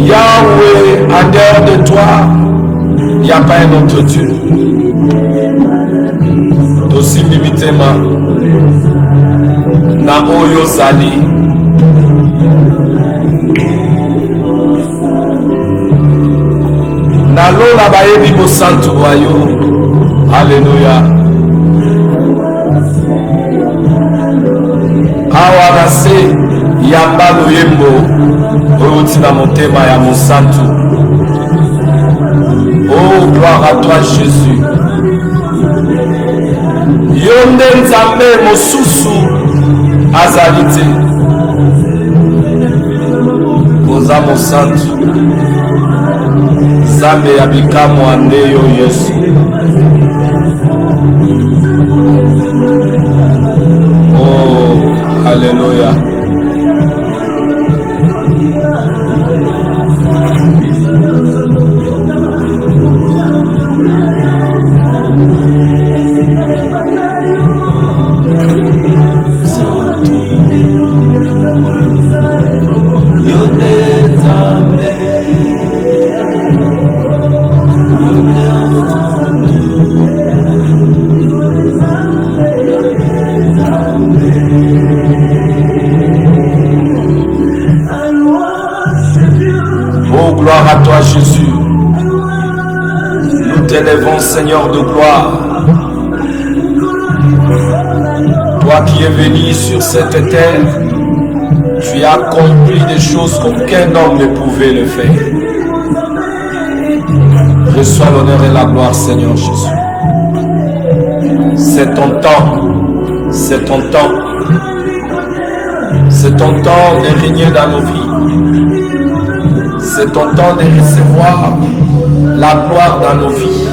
Yahweh, en dehors de toi, il n'y a pas un autre Dieu. Aussi limitément, na oyo zali. Na lola bayebi bo santu wayo. Alléluia. Awa nase yamba loyembo oyo tina motema ya mosantu. Oh, gloire à toi Jésus. Yonde nzambe mosusu azali te. Koza mosantu. Nzambe ya bikamwa nde yo Yesu. Oh, Alléluia. Oh, gloire à toi Jésus. t'élèvons, Seigneur de gloire. Toi qui es venu sur cette terre, tu as accompli des choses qu'aucun homme ne pouvait le faire. Reçois l'honneur et la gloire, Seigneur Jésus. C'est ton temps. C'est ton temps. C'est ton temps de régner dans nos vies. C'est ton temps de recevoir la gloire dans nos vies.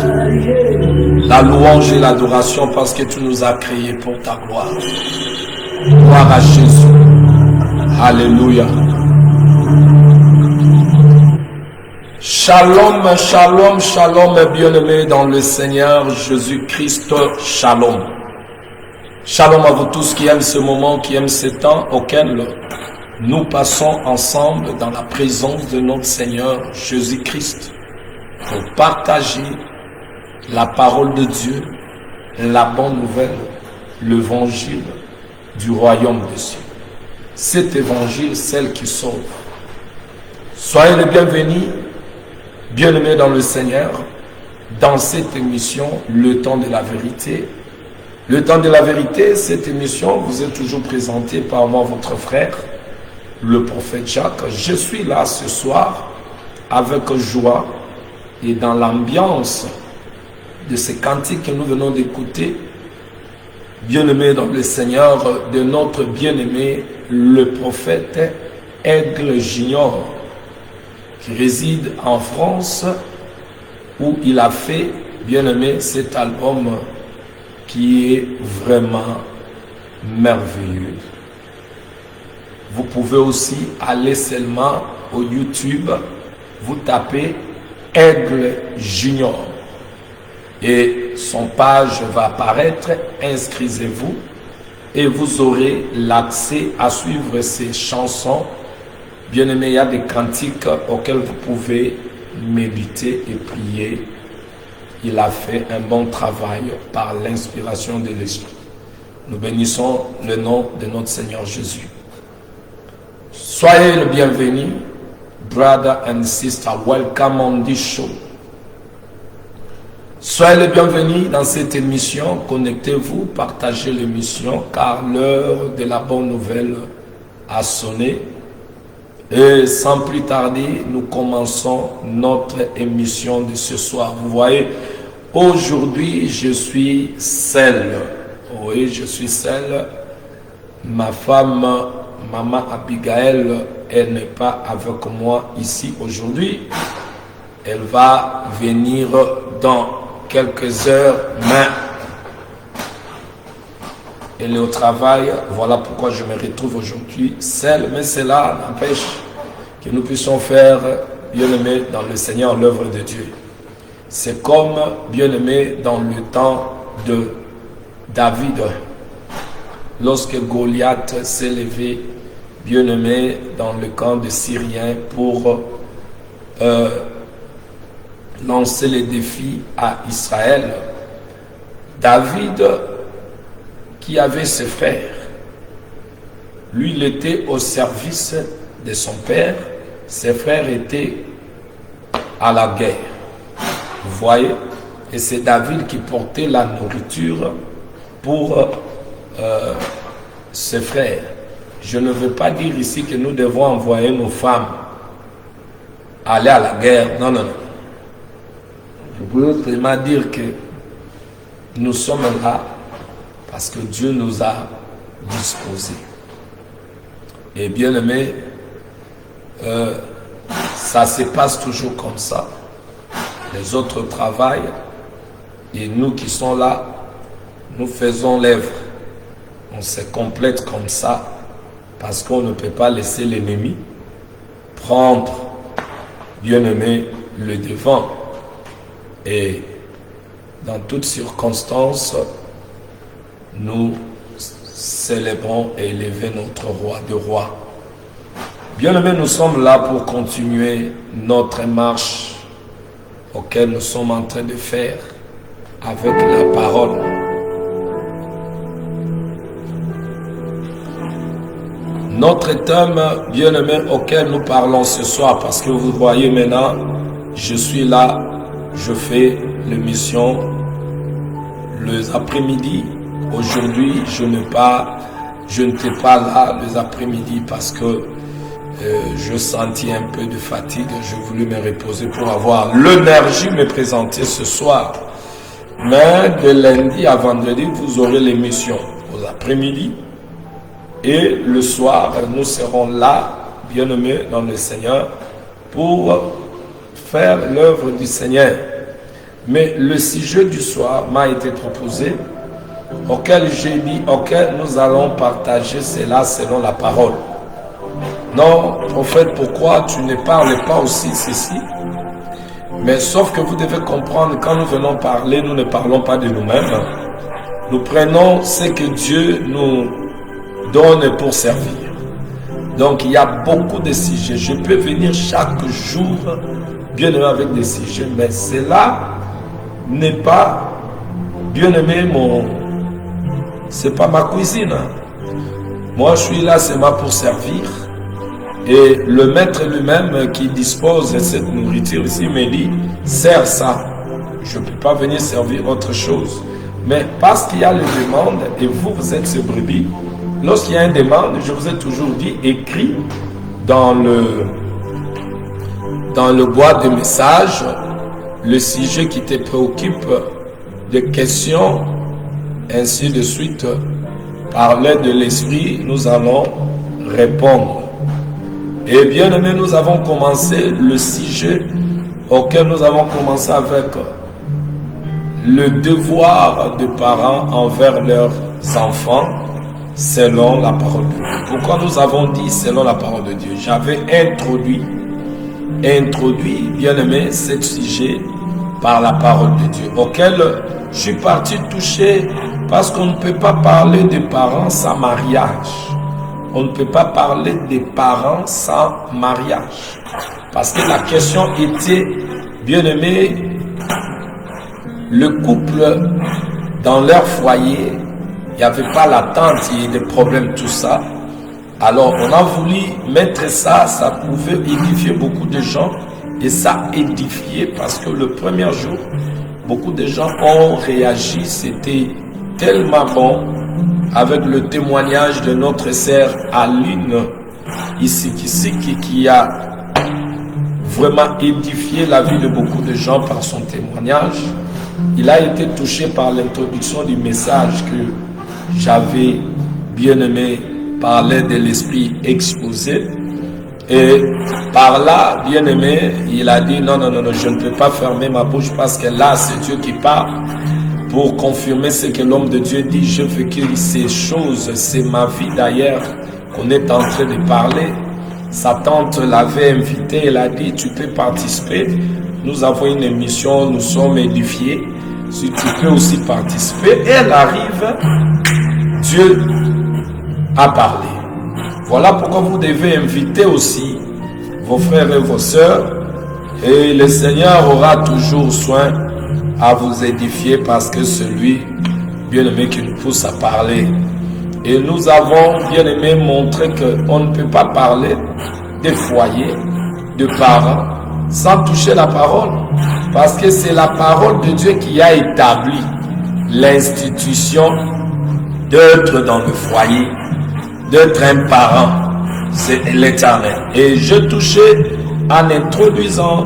La louange et l'adoration parce que tu nous as créés pour ta gloire. Gloire à Jésus. Alléluia. Shalom, shalom, shalom, bien-aimés dans le Seigneur Jésus-Christ. Shalom. Shalom à vous tous qui aiment ce moment, qui aiment ce temps auquel nous passons ensemble dans la présence de notre Seigneur Jésus-Christ pour partager la parole de Dieu, la bonne nouvelle, l'évangile du royaume des cieux. Cet évangile, celle qui sauve. Soyez les bienvenus, bien-aimés dans le Seigneur, dans cette émission, le temps de la vérité. Le temps de la vérité, cette émission vous est toujours présentée par moi, votre frère, le prophète Jacques. Je suis là ce soir avec joie et dans l'ambiance de ces cantiques que nous venons d'écouter, bien-aimé dans le Seigneur, de notre bien-aimé, le prophète Aigle Junior, qui réside en France, où il a fait, bien-aimé, cet album qui est vraiment merveilleux. Vous pouvez aussi aller seulement au YouTube, vous tapez Aigle Junior et son page va apparaître, inscrivez-vous et vous aurez l'accès à suivre ces chansons. Bien aimé, il y a des cantiques auxquels vous pouvez méditer et prier. Il a fait un bon travail par l'inspiration de l'Esprit. Nous bénissons le nom de notre Seigneur Jésus. Soyez le bienvenu, brother and sister, welcome on this show. Soyez les bienvenus dans cette émission, connectez-vous, partagez l'émission car l'heure de la bonne nouvelle a sonné. Et sans plus tarder, nous commençons notre émission de ce soir. Vous voyez, aujourd'hui je suis seul. Oui, je suis seul. Ma femme, Maman Abigail, elle n'est pas avec moi ici aujourd'hui. Elle va venir dans quelques heures, mais elle est au travail. Voilà pourquoi je me retrouve aujourd'hui seul. Mais cela n'empêche que nous puissions faire, bien aimé dans le Seigneur, l'œuvre de Dieu. C'est comme, bien aimé, dans le temps de David, lorsque Goliath s'est levé, bien aimé, dans le camp des Syriens pour lancer les défis à Israël. David, qui avait ses frères, lui, il était au service de son père, ses frères étaient à la guerre. Vous voyez? Et c'est David qui portait la nourriture pour ses frères. Je ne veux pas dire ici que nous devons envoyer nos femmes aller à la guerre. Non, non, non. Je voulais seulement dire que nous sommes là parce que Dieu nous a disposés. Et bien aimé, ça se passe toujours comme ça. Les autres travaillent et nous qui sommes là, nous faisons l'œuvre. On se complète comme ça parce qu'on ne peut pas laisser l'ennemi prendre, bien aimé, le devant. Et dans toutes circonstances, nous célébrons et élevons notre roi de rois. Bien aimé, nous sommes là pour continuer notre marche auquel nous sommes en train de faire avec la parole. Notre thème, bien aimé, auquel nous parlons ce soir, parce que vous voyez maintenant, je suis là, je fais l'émission les après-midi. Aujourd'hui, je n'étais pas là les après-midi parce que je sentis un peu de fatigue. Je voulais me reposer pour avoir l'énergie de me présenter ce soir. Mais de lundi à vendredi, vous aurez l'émission aux après-midi. Et le soir, nous serons là, bien-aimés dans le Seigneur, pour faire l'œuvre du Seigneur. Mais le sujet du soir m'a été proposé, auquel j'ai dit, auquel nous allons partager cela selon la parole. Non, prophète, pourquoi tu ne parles pas aussi ceci? Mais sauf que vous devez comprendre, quand nous venons parler, nous ne parlons pas de nous-mêmes. Nous prenons ce que Dieu nous donne pour servir. Donc il y a beaucoup de sujets. Je peux venir chaque jour, bien aimé, avec des sujets, mais cela n'est pas, bien aimé, c'est pas ma cuisine. Moi je suis là seulement pour servir. Et le maître lui-même qui dispose de cette nourriture ici me dit, sers ça. Je ne peux pas venir servir autre chose. Mais parce qu'il y a les demandes, et vous êtes ce brebis, lorsqu'il y a une demande, je vous ai toujours dit, écrit dans le boîte de messages, le sujet qui te préoccupe, des questions, ainsi de suite. Parler de l'esprit, nous allons répondre. Et bien aimé, nous avons commencé le sujet auquel nous avons commencé avec le devoir des parents envers leurs enfants selon la parole de Dieu. Pourquoi nous avons dit selon la parole de Dieu? J'avais introduit, bien aimé, ce sujet par la parole de Dieu, auquel je suis parti toucher parce qu'on ne peut pas parler des parents sans mariage. On ne peut pas parler des parents sans mariage. Parce que la question était, bien aimé, le couple dans leur foyer, il n'y avait pas l'attente, il y a des problèmes, tout ça. Alors on a voulu mettre ça, ça pouvait édifier beaucoup de gens. Et ça édifié parce que le premier jour, beaucoup de gens ont réagi, c'était tellement bon. Avec le témoignage de notre sœur Aline ici qui a vraiment édifié la vie de beaucoup de gens par son témoignage. Il a été touché par l'introduction du message que j'avais bien aimé parler de l'esprit exposé. Et par là, bien aimé, il a dit non, je ne peux pas fermer ma bouche parce que là, c'est Dieu qui parle. Pour confirmer ce que l'homme de Dieu dit, je veux que ces choses, c'est ma vie d'ailleurs qu'on est en train de parler. Sa tante l'avait invité, elle a dit, tu peux participer. Nous avons une émission, nous sommes édifiés. Si tu peux aussi participer, elle arrive, Dieu a parlé. Voilà pourquoi vous devez inviter aussi vos frères et vos sœurs. Et le Seigneur aura toujours soin à vous édifier parce que celui bien aimé qui nous pousse à parler. Et nous avons bien aimé montrer qu'on ne peut pas parler des foyers, de parents, sans toucher la parole. Parce que c'est la parole de Dieu qui a établi l'institution d'être dans le foyer, d'être un parent. C'est l'Éternel. Et je touchais en introduisant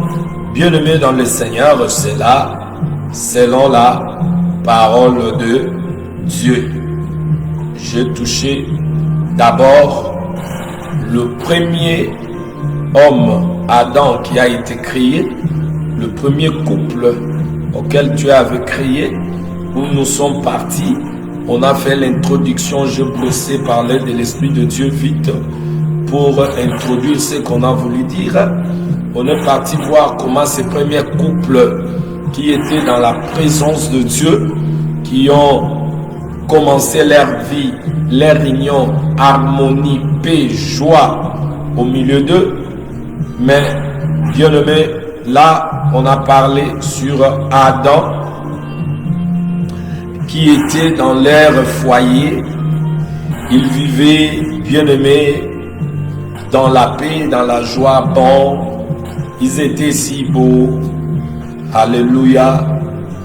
bien aimé dans le Seigneur, c'est là selon la parole de Dieu. J'ai touché d'abord le premier homme, Adam, qui a été créé, le premier couple auquel Dieu avait créé, où nous sommes partis. On a fait l'introduction, je poussais parler de l'Esprit de Dieu vite pour introduire ce qu'on a voulu dire. On est parti voir comment ces premiers couples qui étaient dans la présence de Dieu, qui ont commencé leur vie, leur union, harmonie, paix, joie au milieu d'eux. Mais bien aimé, là on a parlé sur Adam qui était dans leur foyer. Ils vivaient, bien aimé, dans la paix, dans la joie, bon, ils étaient si beaux. Alléluia.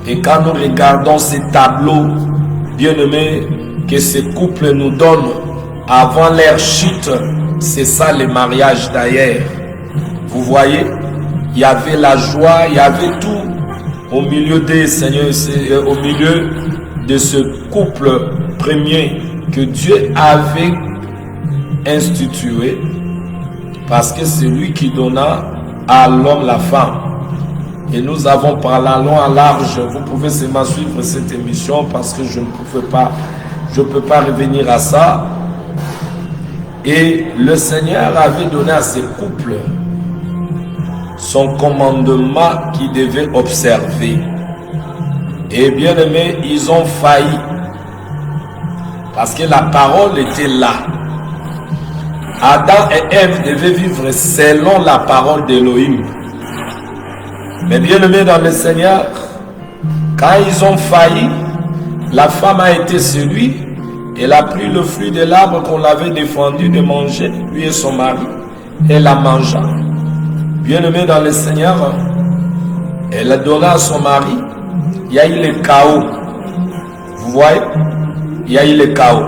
Et quand nous regardons ces tableaux, bien-aimés, que ces couples nous donnent avant leur chute, c'est ça le mariage d'ailleurs. Vous voyez, il y avait la joie, il y avait tout au milieu des Seigneurs, au milieu de ce couple premier que Dieu avait institué, parce que c'est lui qui donna à l'homme la femme. Et nous avons parlé à long à large. Vous pouvez seulement suivre cette émission parce que je ne peux pas revenir à ça. Et le Seigneur avait donné à ces couples son commandement qu'ils devaient observer. Et bien aimé, ils ont failli. Parce que la parole était là. Adam et Ève devaient vivre selon la parole d'Élohim. Mais bien aimé dans le Seigneur, quand ils ont failli, la femme a été séduite. Elle a pris le fruit de l'arbre qu'on l'avait défendu de manger, lui et son mari. Elle a mangé. Bien aimé dans le Seigneur, elle a donné à son mari. Il y a eu le chaos. Vous voyez? Il y a eu le chaos.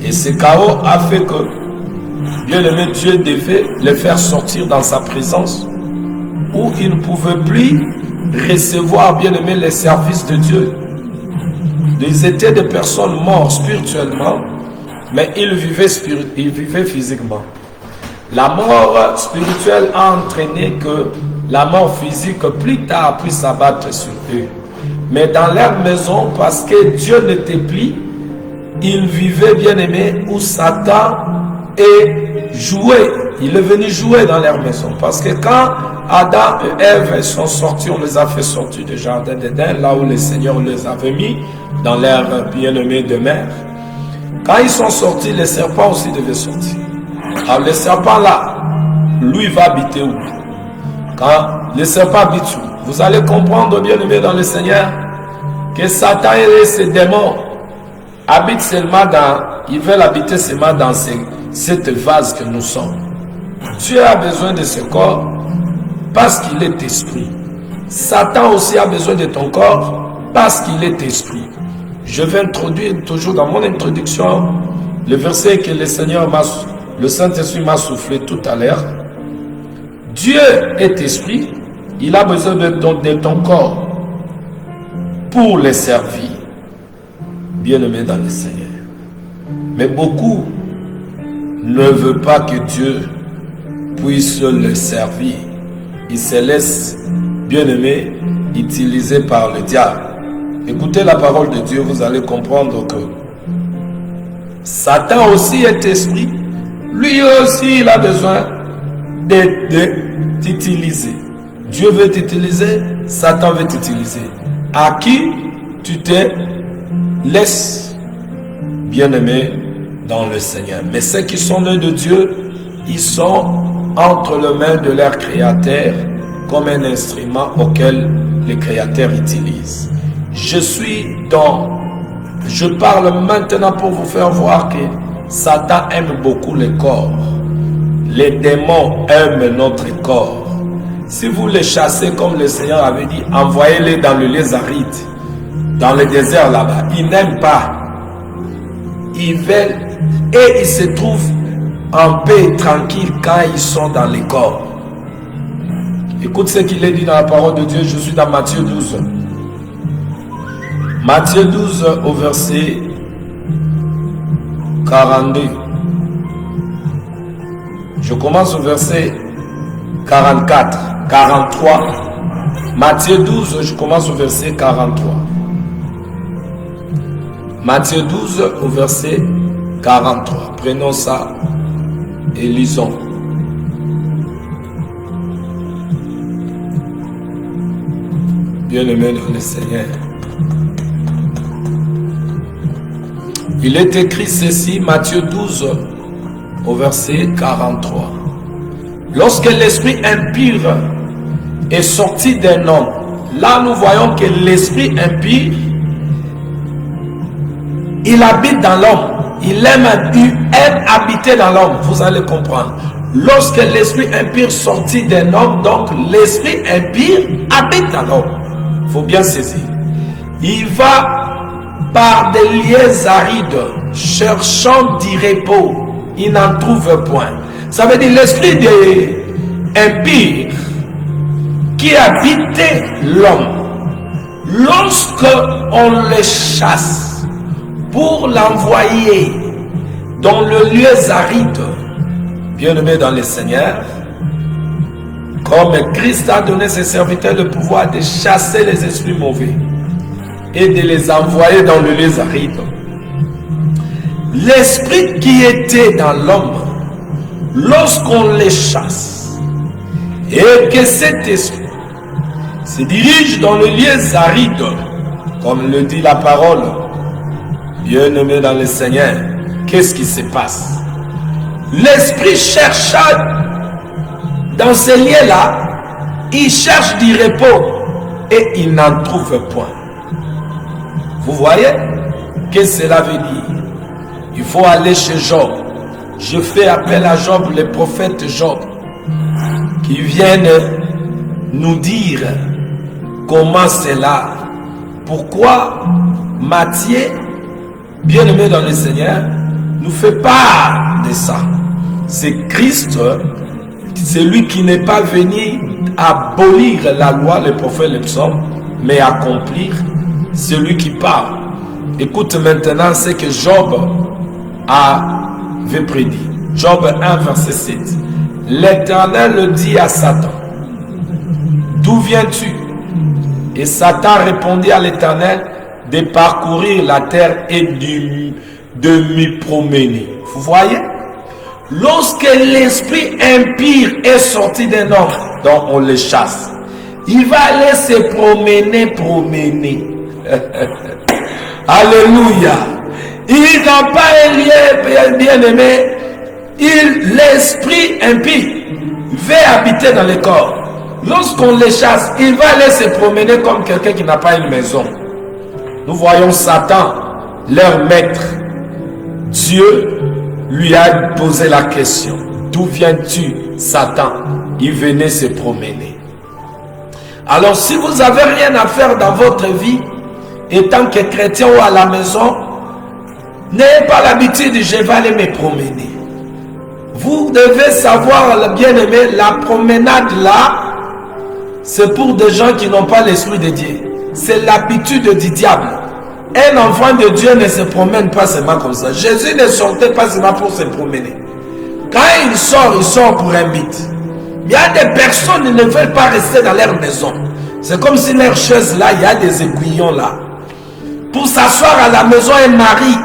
Et ce chaos a fait que, bien aimé, Dieu devait le faire sortir dans sa présence, où il ne pouvait plus recevoir, bien aimé, les services de Dieu. Ils étaient des personnes mortes spirituellement, mais ils vivaient physiquement. La mort spirituelle a entraîné que la mort physique plus tard puisse s'abattre sur eux. Mais dans leur maison, parce que Dieu n'était plus, ils vivaient, bien aimé, où Satan est joué. Il est venu jouer dans leur maison. Parce que quand Adam et Ève sont sortis, on les a fait sortir du jardin d'Éden, là où le Seigneur les avait mis, dans leur bien-aimé demeure. Quand ils sont sortis, les serpents aussi devaient sortir. Alors le serpent là, lui va habiter où? Quand le serpent habite où? Vous allez comprendre, bien-aimé dans le Seigneur, que Satan et ses démons habitent seulement ils veulent habiter seulement dans cette vase que nous sommes. Dieu a besoin de ce corps parce qu'il est esprit. Satan aussi a besoin de ton corps parce qu'il est esprit. Je vais introduire toujours dans mon introduction le verset que le Saint-Esprit m'a soufflé tout à l'heure. Dieu est esprit, il a besoin de ton corps pour le servir. Bien-aimé dans le Seigneur. Mais beaucoup ne veulent pas que Dieu puisse le servir. Ils se laissent, bien-aimé, utiliser par le diable. Écoutez la parole de Dieu, vous allez comprendre que Satan aussi est esprit. Lui aussi, il a besoin de t'utiliser. Dieu veut t'utiliser, Satan veut t'utiliser. À qui tu te laisses, bien-aimé, dans le Seigneur. Mais ceux qui sont nés de Dieu, ils sont entre les mains de leur Créateur comme un instrument auquel le Créateur utilise. Je parle maintenant pour vous faire voir que Satan aime beaucoup le corps. Les démons aiment notre corps. Si vous les chassez comme le Seigneur avait dit, envoyez-les dans le lieu aride, dans le désert là-bas. Ils n'aiment pas. Ils veulent et ils se trouvent en paix et tranquille quand ils sont dans les corps. Écoute ce qu'il est dit dans la parole de Dieu. Je suis dans Matthieu 12. Matthieu 12 au verset 42. Je commence au verset 44, 43. Matthieu 12, je commence au verset 43. Matthieu 12 au verset 43. Prenons ça et lisons. Bien-aimé dans le Seigneur. Il est écrit ceci, Matthieu 12 au verset 43. Lorsque l'esprit impur est sorti d'un homme, là nous voyons que l'esprit impur, il habite dans l'homme. Il aime habiter dans l'homme. Vous allez comprendre. Lorsque l'esprit impur sortit d'un homme, donc l'esprit impur habite dans l'homme. Il faut bien saisir. Il va par des lieux arides, cherchant du repos. Il n'en trouve point. Ça veut dire l'esprit de impie qui habitait l'homme. Lorsque on le chasse pour l'envoyer dans le lieu aride, bien-aimé dans le Seigneur, comme Christ a donné ses serviteurs le pouvoir de chasser les esprits mauvais et de les envoyer dans le lieu aride. L'esprit qui était dans l'homme, lorsqu'on les chasse, et que cet esprit se dirige dans le lieu aride, comme le dit la parole, bien-aimé dans le Seigneur, qu'est-ce qui se passe? L'esprit chercha dans ces lieux-là, il cherche du repos et il n'en trouve point. Vous voyez? Qu'est-ce que cela veut dire? Il faut aller chez Job. Je fais appel à Job, le prophète Job, qui viennent nous dire comment c'est là. Pourquoi Matthieu, bien-aimé dans le Seigneur, nous fait part de ça. C'est Christ, c'est lui qui n'est pas venu abolir la loi, le prophète, le psaume, mais accomplir. C'est lui qui parle. Écoute maintenant ce que Job avait prédit. Job 1, verset 7. L'Éternel dit à Satan, d'où viens-tu? Et Satan répondit à l'Éternel, de parcourir la terre et de m'y promener. Vous voyez? Lorsque l'esprit impie est sorti d'un homme, donc on le chasse, il va aller se promener. Alléluia. Il n'a pas un lien bien-aimé. L'esprit impie veut habiter dans le corps. Lorsqu'on les chasse, il va aller se promener comme quelqu'un qui n'a pas une maison. Nous voyons Satan, leur maître. Dieu lui a posé la question. D'où viens-tu, Satan? Il venait se promener. Alors si vous n'avez rien à faire dans votre vie, étant que chrétien ou à la maison, n'ayez pas l'habitude de je vais aller me promener. Vous devez savoir, bien-aimé, la promenade là, c'est pour des gens qui n'ont pas l'esprit de Dieu. C'est l'habitude du diable. Un enfant de Dieu ne se promène pas seulement comme ça. Jésus ne sortait pas seulement pour se promener. Quand il sort pour un but. Il y a des personnes qui ne veulent pas rester dans leur maison. C'est comme si leur chaise là, il y a des aiguillons là. Pour s'asseoir à la maison, un mari,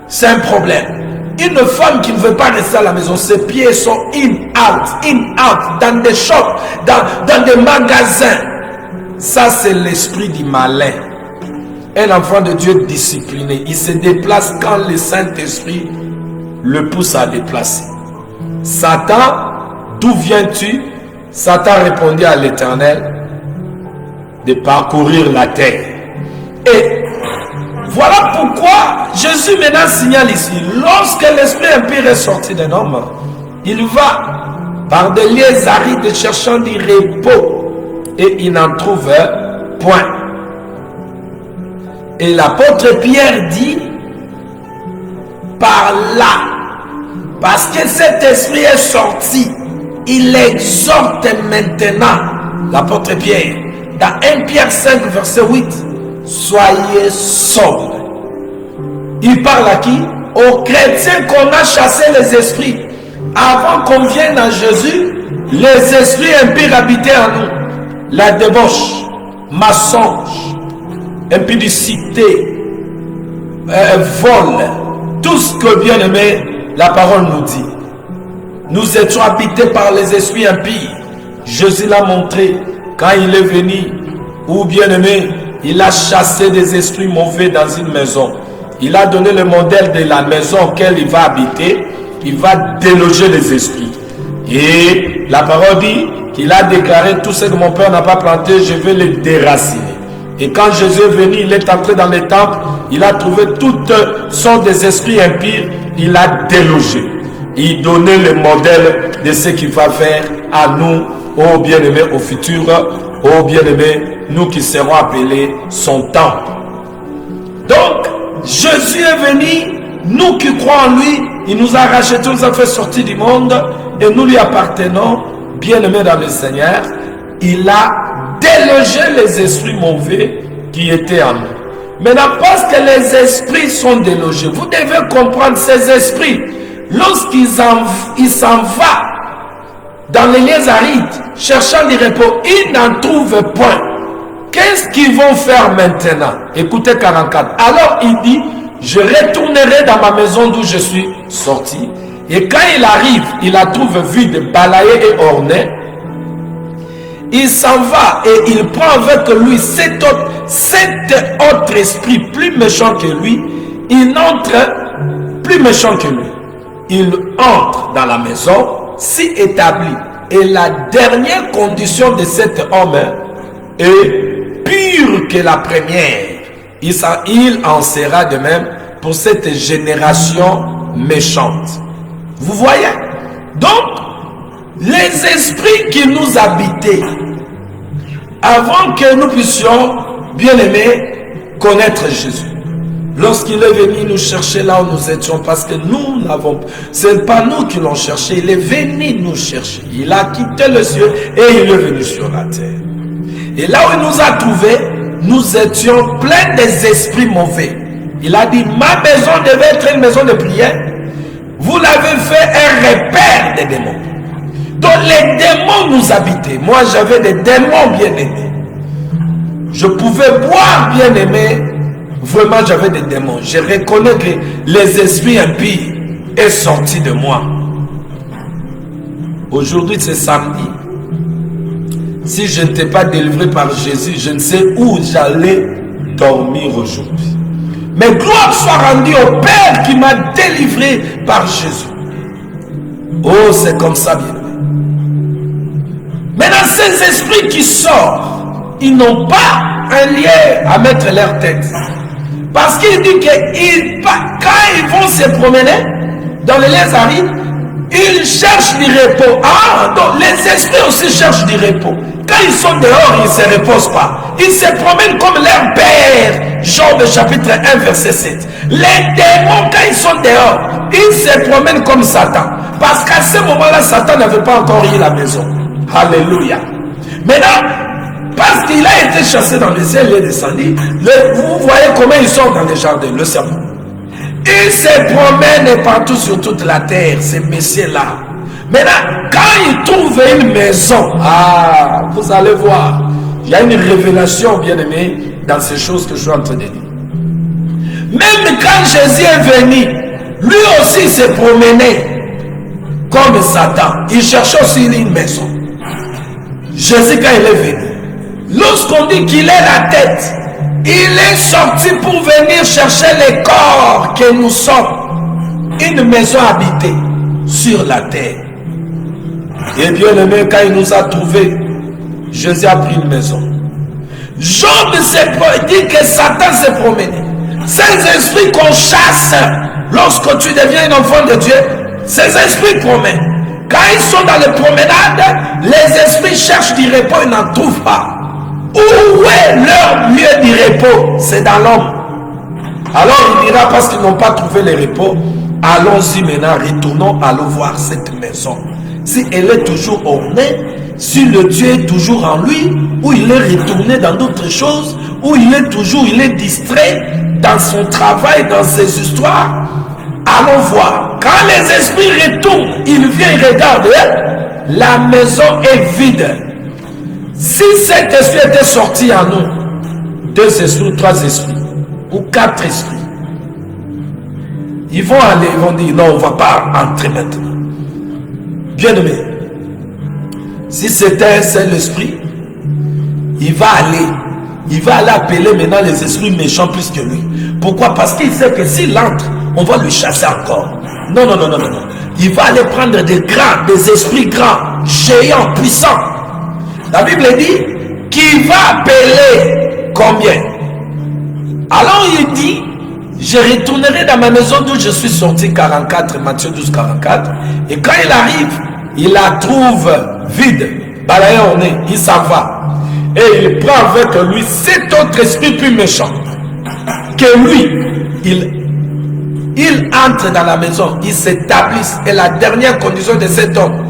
c'est un problème. Une femme qui ne veut pas rester à la maison, ses pieds sont in, out, dans des shops, dans des magasins. Ça, c'est l'esprit du malin. Un enfant de Dieu discipliné, il se déplace quand le Saint-Esprit le pousse à déplacer. Satan, d'où viens-tu? Satan répondit à l'Éternel de parcourir la terre. Et voilà pourquoi Jésus maintenant signale ici, lorsque l'esprit impur est sorti d'un homme, il va par des lieux arides cherchant du repos et il n'en trouve point. Et l'apôtre Pierre dit, par là, parce que cet esprit est sorti, il exhorte maintenant, l'apôtre Pierre, dans 1 Pierre 5, verset 8, soyez sobres. Il parle à qui? Aux chrétiens qu'on a chassé les esprits. Avant qu'on vienne à Jésus, les esprits impies habitaient en nous. La débauche, mensonge, impudicité, vol, tout ce que bien aimé, la parole nous dit. Nous étions habités par les esprits impies. Jésus l'a montré quand il est venu, ou bien aimé, il a chassé des esprits mauvais dans une maison. Il a donné le modèle de la maison auquel il va habiter. Il va déloger les esprits. Et la parole dit qu'il a déclaré, tout ce que mon père n'a pas planté, je vais les déraciner. Et quand Jésus est venu, il est entré dans le temple, il a trouvé toutes sortes des esprits impies, il a délogé. Il donnait le modèle de ce qu'il va faire à nous ô bien-aimé au futur, ô bien-aimé, nous qui serons appelés son temple. Donc, Jésus est venu, nous qui croyons en lui, il nous a rachetés, nous a fait sortir du monde et nous lui appartenons, bien-aimé dans le Seigneur. Il a délogé les esprits mauvais qui étaient en nous. Maintenant, parce que les esprits sont délogés, vous devez comprendre ces esprits. Lorsqu'ils s'en vont dans les lieux arides, cherchant du repos, ils n'en trouvent point. Qu'est-ce qu'ils vont faire maintenant? Écoutez 44. Alors il dit, je retournerai dans ma maison d'où je suis sorti. Et quand il arrive, il la trouve vide, balayée et ornée. Il s'en va et il prend avec lui cet autre esprit plus méchant que lui. Il entre plus méchant que lui. Il entre dans la maison, s'y établit. Et la dernière condition de cet homme est pure que la première. Il en sera de même pour cette génération méchante. Vous voyez? Donc, les esprits qui nous habitaient, avant que nous puissions, bien aimer, connaître Jésus. Lorsqu'il est venu nous chercher là où nous étions, parce que nous n'avons, c'est pas nous qui l'ont cherché, il est venu nous chercher. Il a quitté le ciel et il est venu sur la terre. Et là où il nous a trouvés, nous étions pleins des esprits mauvais. Il a dit, ma maison devait être une maison de prière. Vous l'avez fait un repère des démons. Donc les démons nous habitaient. Moi j'avais des démons bien-aimés. Je pouvais boire bien-aimé. Vraiment j'avais des démons. Je reconnais que les esprits impies sont sortis de moi. Aujourd'hui c'est samedi. Si je n'étais pas délivré par Jésus, je ne sais où j'allais dormir aujourd'hui. Mais gloire soit rendue au Père qui m'a délivré par Jésus. Oh, c'est comme ça, bien. Maintenant, ces esprits qui sortent, ils n'ont pas un lien à mettre leur tête. Parce qu'il dit que quand ils vont se promener dans les lieux arides, ils cherchent du repos. Ah, donc les esprits aussi cherchent du repos. Quand ils sont dehors, ils ne se reposent pas. Ils se promènent comme leur père. Job chapitre 1 verset 7. Les démons, quand ils sont dehors, ils se promènent comme Satan. Parce qu'à ce moment-là, Satan n'avait pas encore eu la maison. Alléluia. Maintenant, parce qu'il a été chassé dans les ciel, il est descendu. Vous voyez comment ils sont dans les jardins, le serpent. Ils se promènent partout sur toute la terre, ces messieurs-là. Maintenant, quand ils trouvent une maison, ah, vous allez voir, il y a une révélation, bien aimé, dans ces choses que je suis en train de dire. Même quand Jésus est venu, lui aussi s'est promené comme Satan. Il cherchait aussi une maison. Jésus, quand il est venu, lorsqu'on dit qu'il est la tête, il est sorti pour venir chercher les corps que nous sommes. Une maison habitée sur la terre. Et bien aimé, quand il nous a trouvés, Jésus a pris une maison. Job dit que Satan s'est promené. Ces esprits qu'on chasse lorsque tu deviens un enfant de Dieu, ces esprits promènent. Quand ils sont dans les promenades, les esprits cherchent du repos, ils n'en trouvent pas. Où est leur lieu du repos? C'est dans l'homme. Alors il dira, parce qu'ils n'ont pas trouvé le repos, allons-y maintenant, retournons, allons voir cette maison. Si elle est toujours ornée, si le Dieu est toujours en lui, ou il est retourné dans d'autres choses, ou il est distrait dans son travail, dans ses histoires, allons voir. Quand les esprits retournent, ils viennent regarder, la maison est vide. Si cet esprit était sorti en nous, 2 esprits, 3 esprits, ou 4 esprits, ils vont aller, ils vont dire, non, on ne va pas entrer maintenant. Bien aimé, si c'était un seul esprit, il va aller appeler maintenant les esprits méchants plus que lui. Pourquoi? Parce qu'il sait que s'il entre, on va lui chasser encore. Non, non, non, non, non. Il va aller prendre des esprits grands, géants, puissants. La Bible dit qu'il va appeler combien? Alors il dit, je retournerai dans ma maison d'où je suis sorti, 44, Matthieu 12, 44. Et quand il arrive, il la trouve vide, balayé au nez, il s'en va. Et il prend avec lui 7 autres esprits plus méchants. Que lui, il entre dans la maison, il s'établit. Et la dernière condition de cet homme,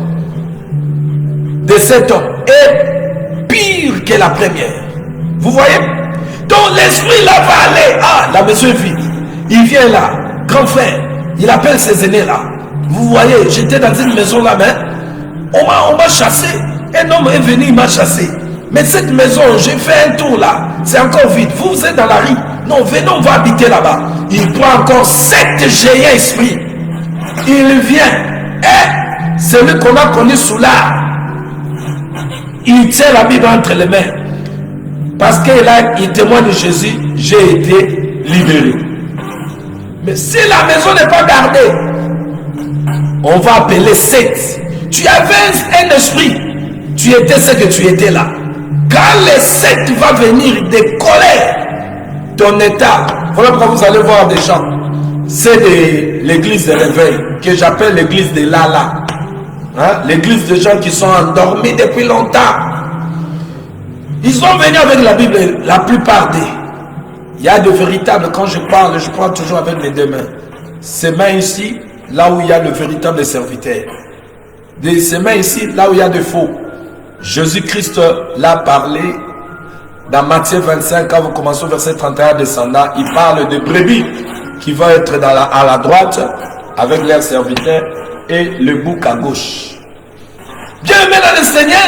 est pire que la première. Vous voyez? Donc l'esprit là va aller. Ah, la maison est vide. Il vient là, grand frère. Il appelle ses aînés là. Vous voyez, j'étais dans une maison là, mais on m'a chassé. Un homme est venu, il m'a chassé. Mais cette maison, j'ai fait un tour là. C'est encore vide. Vous êtes dans la rue. Non, venez, on va habiter là-bas. Il prend encore 7 géants esprits. Il vient. Et celui qu'on a connu sous l'art, il tient la Bible entre les mains. Parce qu'il témoigne de Jésus, j'ai été libéré. Mais si la maison n'est pas gardée, on va appeler 7. Tu avais un esprit, tu étais ce que tu étais là. Quand les 7 va venir de colère, ton état, voilà pourquoi vous allez voir des gens, c'est de l'église de réveil, que j'appelle l'église de Lala. Hein? L'église de gens qui sont endormis depuis longtemps. Ils sont venus avec la Bible, la plupart des. Il y a de véritables, quand je parle toujours avec mes deux mains. Ces mains ici, là où il y a le véritable serviteur. Ces mains ici, là où il y a de faux. Jésus-Christ l'a parlé dans Matthieu 25, quand vous commencez au verset 31 descendant, il parle de brebis qui va être à la droite avec leurs serviteurs et le bouc à gauche. Bien aimé dans le Seigneur,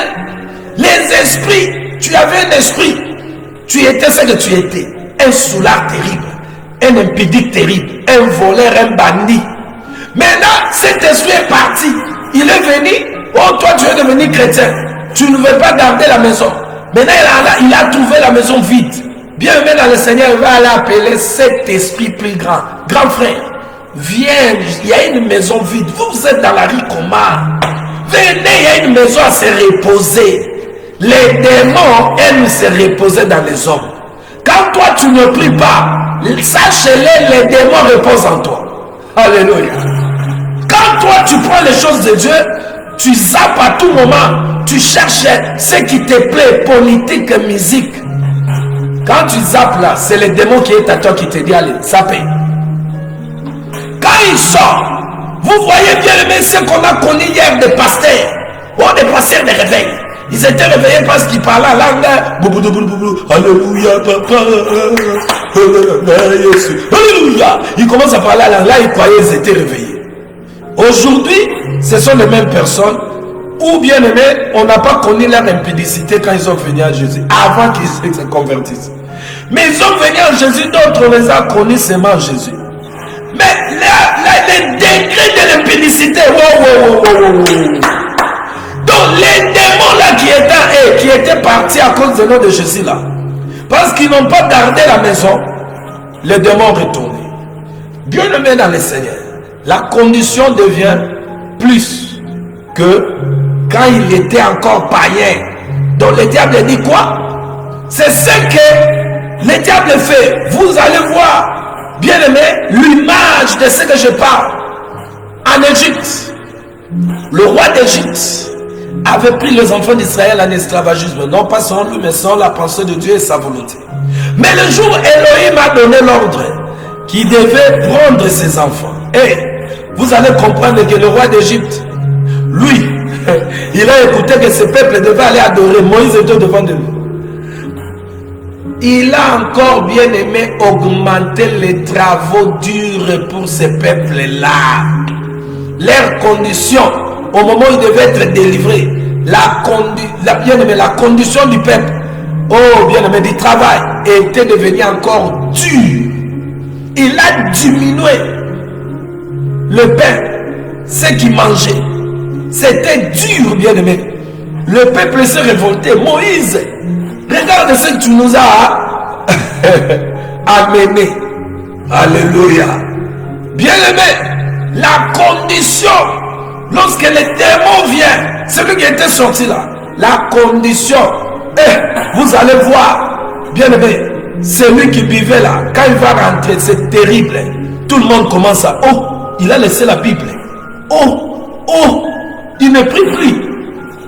les esprits, tu avais un esprit, tu étais ce que tu étais, un soulard terrible, un impudique terrible, un voleur, un bandit. Maintenant, cet esprit est parti, il est venu, oh toi tu es devenu chrétien, tu ne veux pas garder la maison. Maintenant il a trouvé la maison vide. Bien aimé dans le Seigneur, il va aller appeler cet esprit plus grand. Grand frère, viens, il y a une maison vide. Vous êtes dans la rue comment? Venez, il y a une maison à se reposer. Les démons aiment se reposer dans les hommes. Quand toi tu ne pries pas, sache-les, les démons reposent en toi. Alléluia. Quand toi tu prends les choses de Dieu, tu zappes à tout moment, tu cherches ce qui te plaît, politique, musique. Quand tu zappes là, c'est le démon qui est à toi qui te dit allez, zapper. Quand il sort, vous voyez bien aimé ce qu'on a connu hier des pasteurs, des pasteurs de réveil. Ils étaient réveillés parce qu'ils parlaient en langue. Alléluia, papa. Alléluia. Ils commencent à parler en langue. Là, ils croyaient qu'ils étaient réveillés. Aujourd'hui, ce sont les mêmes personnes. Ou bien aimé, on n'a pas connu leur impudicité quand ils sont venus à Jésus, avant qu'ils se convertissent. Mais ils sont venus à Jésus, d'autres les a connus seulement Jésus. Mais les degrés de l'impudicité, donc les démons là qui étaient partis à cause du nom de Jésus là, parce qu'ils n'ont pas gardé la maison, les démons retournent. Bien aimé dans le Seigneur, la condition devient plus que quand il était encore païen. Donc le diable dit quoi? C'est ce que le diable fait. Vous allez voir, bien aimé, l'image de ce que je parle. En Égypte, le roi d'Égypte avait pris les enfants d'Israël en esclavagisme, non pas sans lui, mais sans la pensée de Dieu et sa volonté. Mais le jour où Elohim a donné l'ordre qu'il devait prendre ses enfants, et vous allez comprendre que le roi d'Égypte, lui, il a écouté que ce peuple devait aller adorer. Moïse était devant de lui. Il a encore bien aimé augmenter les travaux durs pour ce peuple-là. Leurs conditions, au moment où ils devaient être délivrés, la condition du peuple, bien aimé, du travail, était devenue encore dure. Il a diminué le pain, ce qu'il mangeait. C'était dur, bien aimé. Le peuple s'est révolté. Moïse, regarde ce que tu nous as amené. Alléluia. Bien aimé, la condition, lorsque les démons viennent, celui qui était sorti là, la condition, vous allez voir, bien aimé, celui qui buvait là, quand il va rentrer, c'est terrible. Tout le monde commence à, il a laissé la Bible. Il ne prie plus.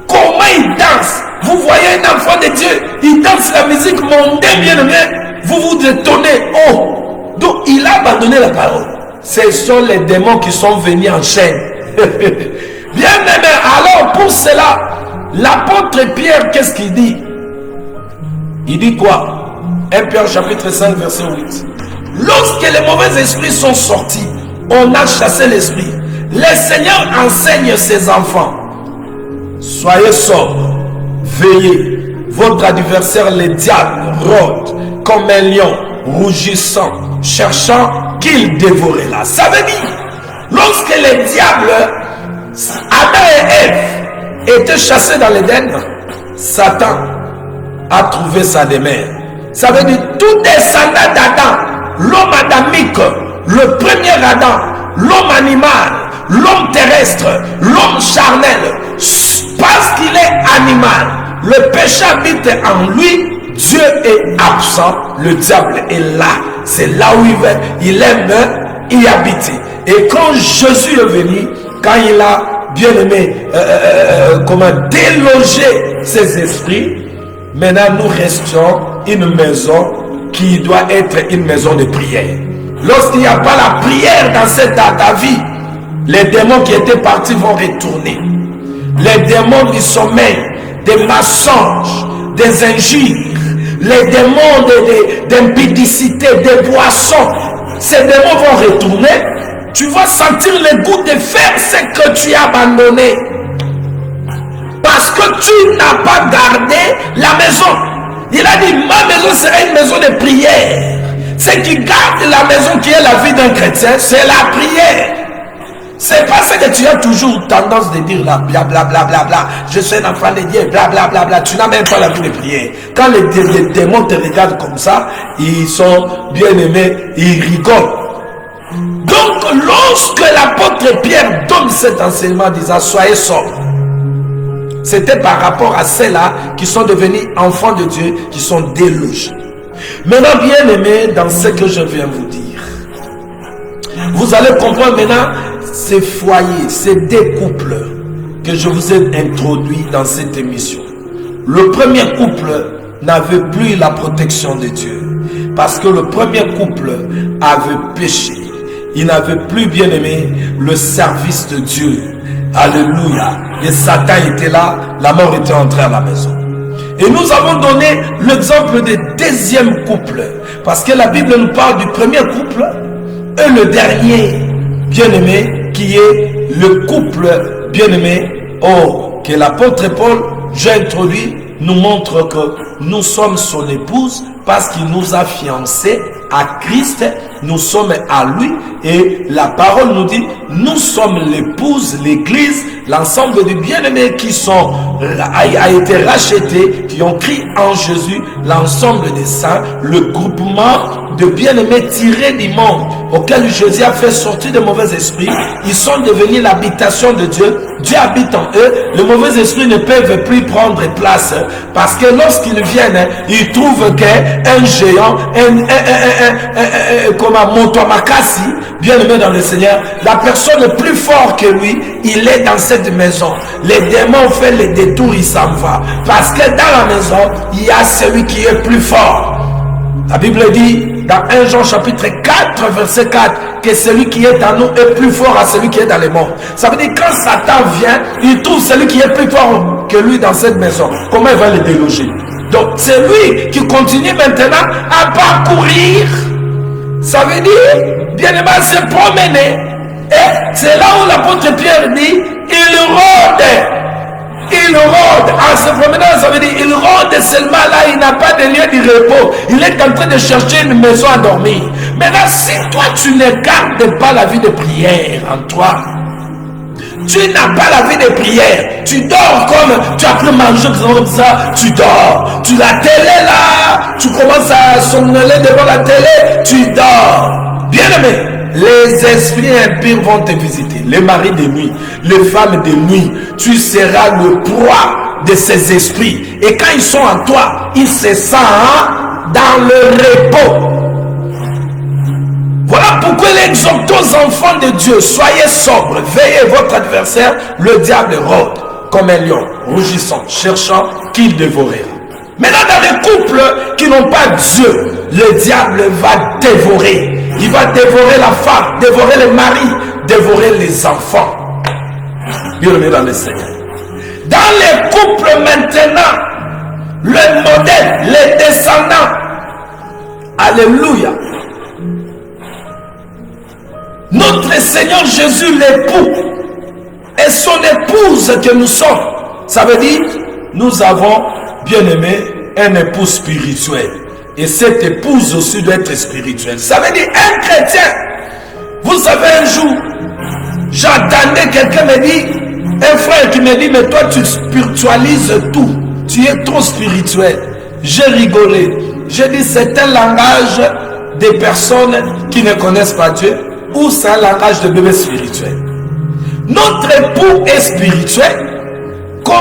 Comment il danse? Vous voyez un enfant de Dieu, il danse la musique mondaine, bien aimé. Vous vous étonnez. Oh, donc il a abandonné la parole. Ce sont les démons qui sont venus en chaîne. Bien aimé, alors pour cela, l'apôtre Pierre, qu'est-ce qu'il dit? Il dit quoi? 1 Pierre chapitre 5 verset 8. Lorsque les mauvais esprits sont sortis, on a chassé l'esprit. Le Seigneur enseigne ses enfants. Soyez sobres, veillez. Votre adversaire, le diable, rôde comme un lion, rougissant, cherchant qu'il dévorera. Ça veut dire, lorsque le diable, Adam et Ève, étaient chassés dans l'Éden, Satan a trouvé sa demeure. Ça veut dire, tout descendant d'Adam, l'homme adamique, le premier Adam, l'homme animal, l'homme terrestre, l'homme charnel, parce qu'il est animal, le péché habite en lui, Dieu est absent, le diable est là. C'est là où il aime y habiter. Et quand Jésus est venu, quand il a bien aimé déloger ses esprits, maintenant nous restons une maison qui doit être une maison de prière. Lorsqu'il n'y a pas la prière dans ta vie, les démons qui étaient partis vont retourner. Les démons du sommeil, des mensonges, des injures, les démons d'impudicité, des boissons, ces démons vont retourner. Tu vas sentir le goût de faire ce que tu as abandonné. Parce que tu n'as pas gardé la maison. Il a dit, ma maison sera une maison de prière. Ce qui garde la maison qui est la vie d'un chrétien, c'est la prière. C'est pas ce que tu as toujours tendance de dire là, bla bla bla bla bla, je suis un enfant de Dieu, bla bla bla bla. Tu n'as même pas la vie de prière. Quand les démons te regardent comme ça, ils sont bien aimés, ils rigolent. Donc, lorsque l'apôtre Pierre donne cet enseignement disant soyez sobres, c'était par rapport à ceux-là qui sont devenus enfants de Dieu, qui sont délogés. Maintenant, bien aimés, dans ce que je viens vous dire, vous allez comprendre maintenant ces foyers, ces deux couples que je vous ai introduits dans cette émission. Le premier couple n'avait plus la protection de Dieu parce que le premier couple avait péché. Il n'avait plus, bien aimé, le service de Dieu. Alléluia. Et Satan était là, la mort était entrée à la maison. Et nous avons donné l'exemple du deuxième couple. Parce que la Bible nous parle du premier couple et le dernier, bien-aimé, qui est le couple, bien-aimé, que l'apôtre Paul, j'ai introduit, nous montre que nous sommes son épouse parce qu'il nous a fiancés à Christ, nous sommes à lui et la parole nous dit nous sommes l'épouse, l'église, l'ensemble des bien-aimés qui a été rachetés, qui ont crié en Jésus, l'ensemble des saints, le groupement de bien-aimés tirés du monde auquel Jésus a fait sortir de mauvais esprits. Ils sont devenus l'habitation de Dieu. Dieu habite en eux. Les mauvais esprits ne peuvent plus prendre place parce que lorsqu'ils viennent, ils trouvent qu'un géant, comme un Motomakasi, bien aimé dans le Seigneur, la personne plus forte que lui, il est dans cette maison. Les démons font les détours, il s'en va. Parce que dans la maison, il y a celui qui est plus fort. La Bible dit dans 1 Jean chapitre 4 verset 4 que celui qui est en nous est plus fort à celui qui est dans les morts. Ça veut dire quand Satan vient, il trouve celui qui est plus fort que lui dans cette maison. Comment il va le déloger? Donc c'est lui qui continue maintenant à parcourir. Ça veut dire, bien aimé, se promener. Et c'est là où l'apôtre Pierre dit, il rôde. Il rôde. En se promenant, ça veut dire, il rôde seulement là, il n'a pas de lieu de repos. Il est en train de chercher une maison à dormir. Maintenant, si toi, tu ne gardes pas la vie de prière en toi, tu n'as pas la vie de prière, tu dors comme tu as pris manger comme ça, tu dors. Tu la télé là, tu commences à somnoler devant la télé, tu dors. Bien aimé, les esprits impurs vont te visiter, les maris de nuit, les femmes de nuit. Tu seras le proie de ces esprits. Et quand ils sont en toi, ils se sentent dans le repos. Voilà pourquoi il exhorte aux enfants de Dieu, soyez sobres, veillez votre adversaire, le diable rôde. comme un lion, rougissant, cherchant qui il dévorera. Maintenant, dans les couples qui n'ont pas Dieu, le diable va dévorer. Il va dévorer la femme, dévorer le mari, dévorer les enfants. Bienvenue dans le Seigneur. Dans les couples maintenant, le modèle, les descendants, alléluia. Notre Seigneur Jésus, l'époux, et son épouse que nous sommes. Ça veut dire, nous avons, bien aimé, un époux spirituel. Et cette épouse aussi doit être spirituelle. Ça veut dire, un chrétien. Vous savez, un jour, j'entendais quelqu'un me dire, un frère qui me dit, mais toi tu spiritualises tout. Tu es trop spirituel. J'ai rigolé. J'ai dit, c'est un langage des personnes qui ne connaissent pas Dieu, ou c'est un langage de bébé spirituel. Notre époux est spirituel. Comment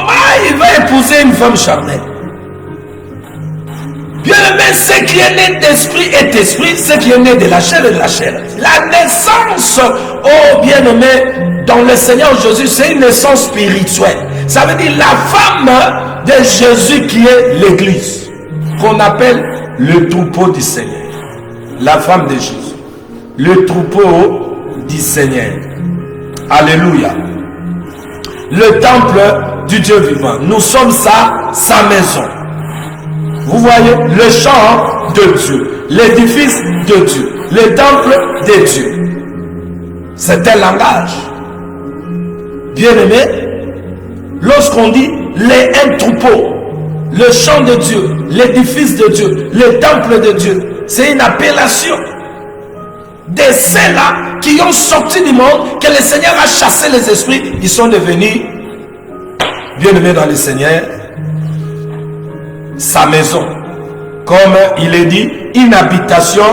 il va épouser une femme charnelle? Bien aimé, ce qui est né d'esprit est esprit, ce qui est né de la chair est de la chair. La naissance, oh bien aimé, dans le Seigneur Jésus, c'est une naissance spirituelle. Ça veut dire la femme de Jésus qui est l'église, qu'on appelle le troupeau du Seigneur. La femme de Jésus, le troupeau du Seigneur. Alléluia. Le temple du Dieu vivant. Nous sommes sa maison. Vous voyez, le champ de Dieu, l'édifice de Dieu, le temple de Dieu. C'est un langage. Bien-aimé, lorsqu'on dit un troupeau, le champ de Dieu, l'édifice de Dieu, le temple de Dieu, c'est une appellation de ceux-là qui ont sorti du monde, que le Seigneur a chassé les esprits, ils sont devenus bien-aimés dans le Seigneur, sa maison, comme il est dit, une habitation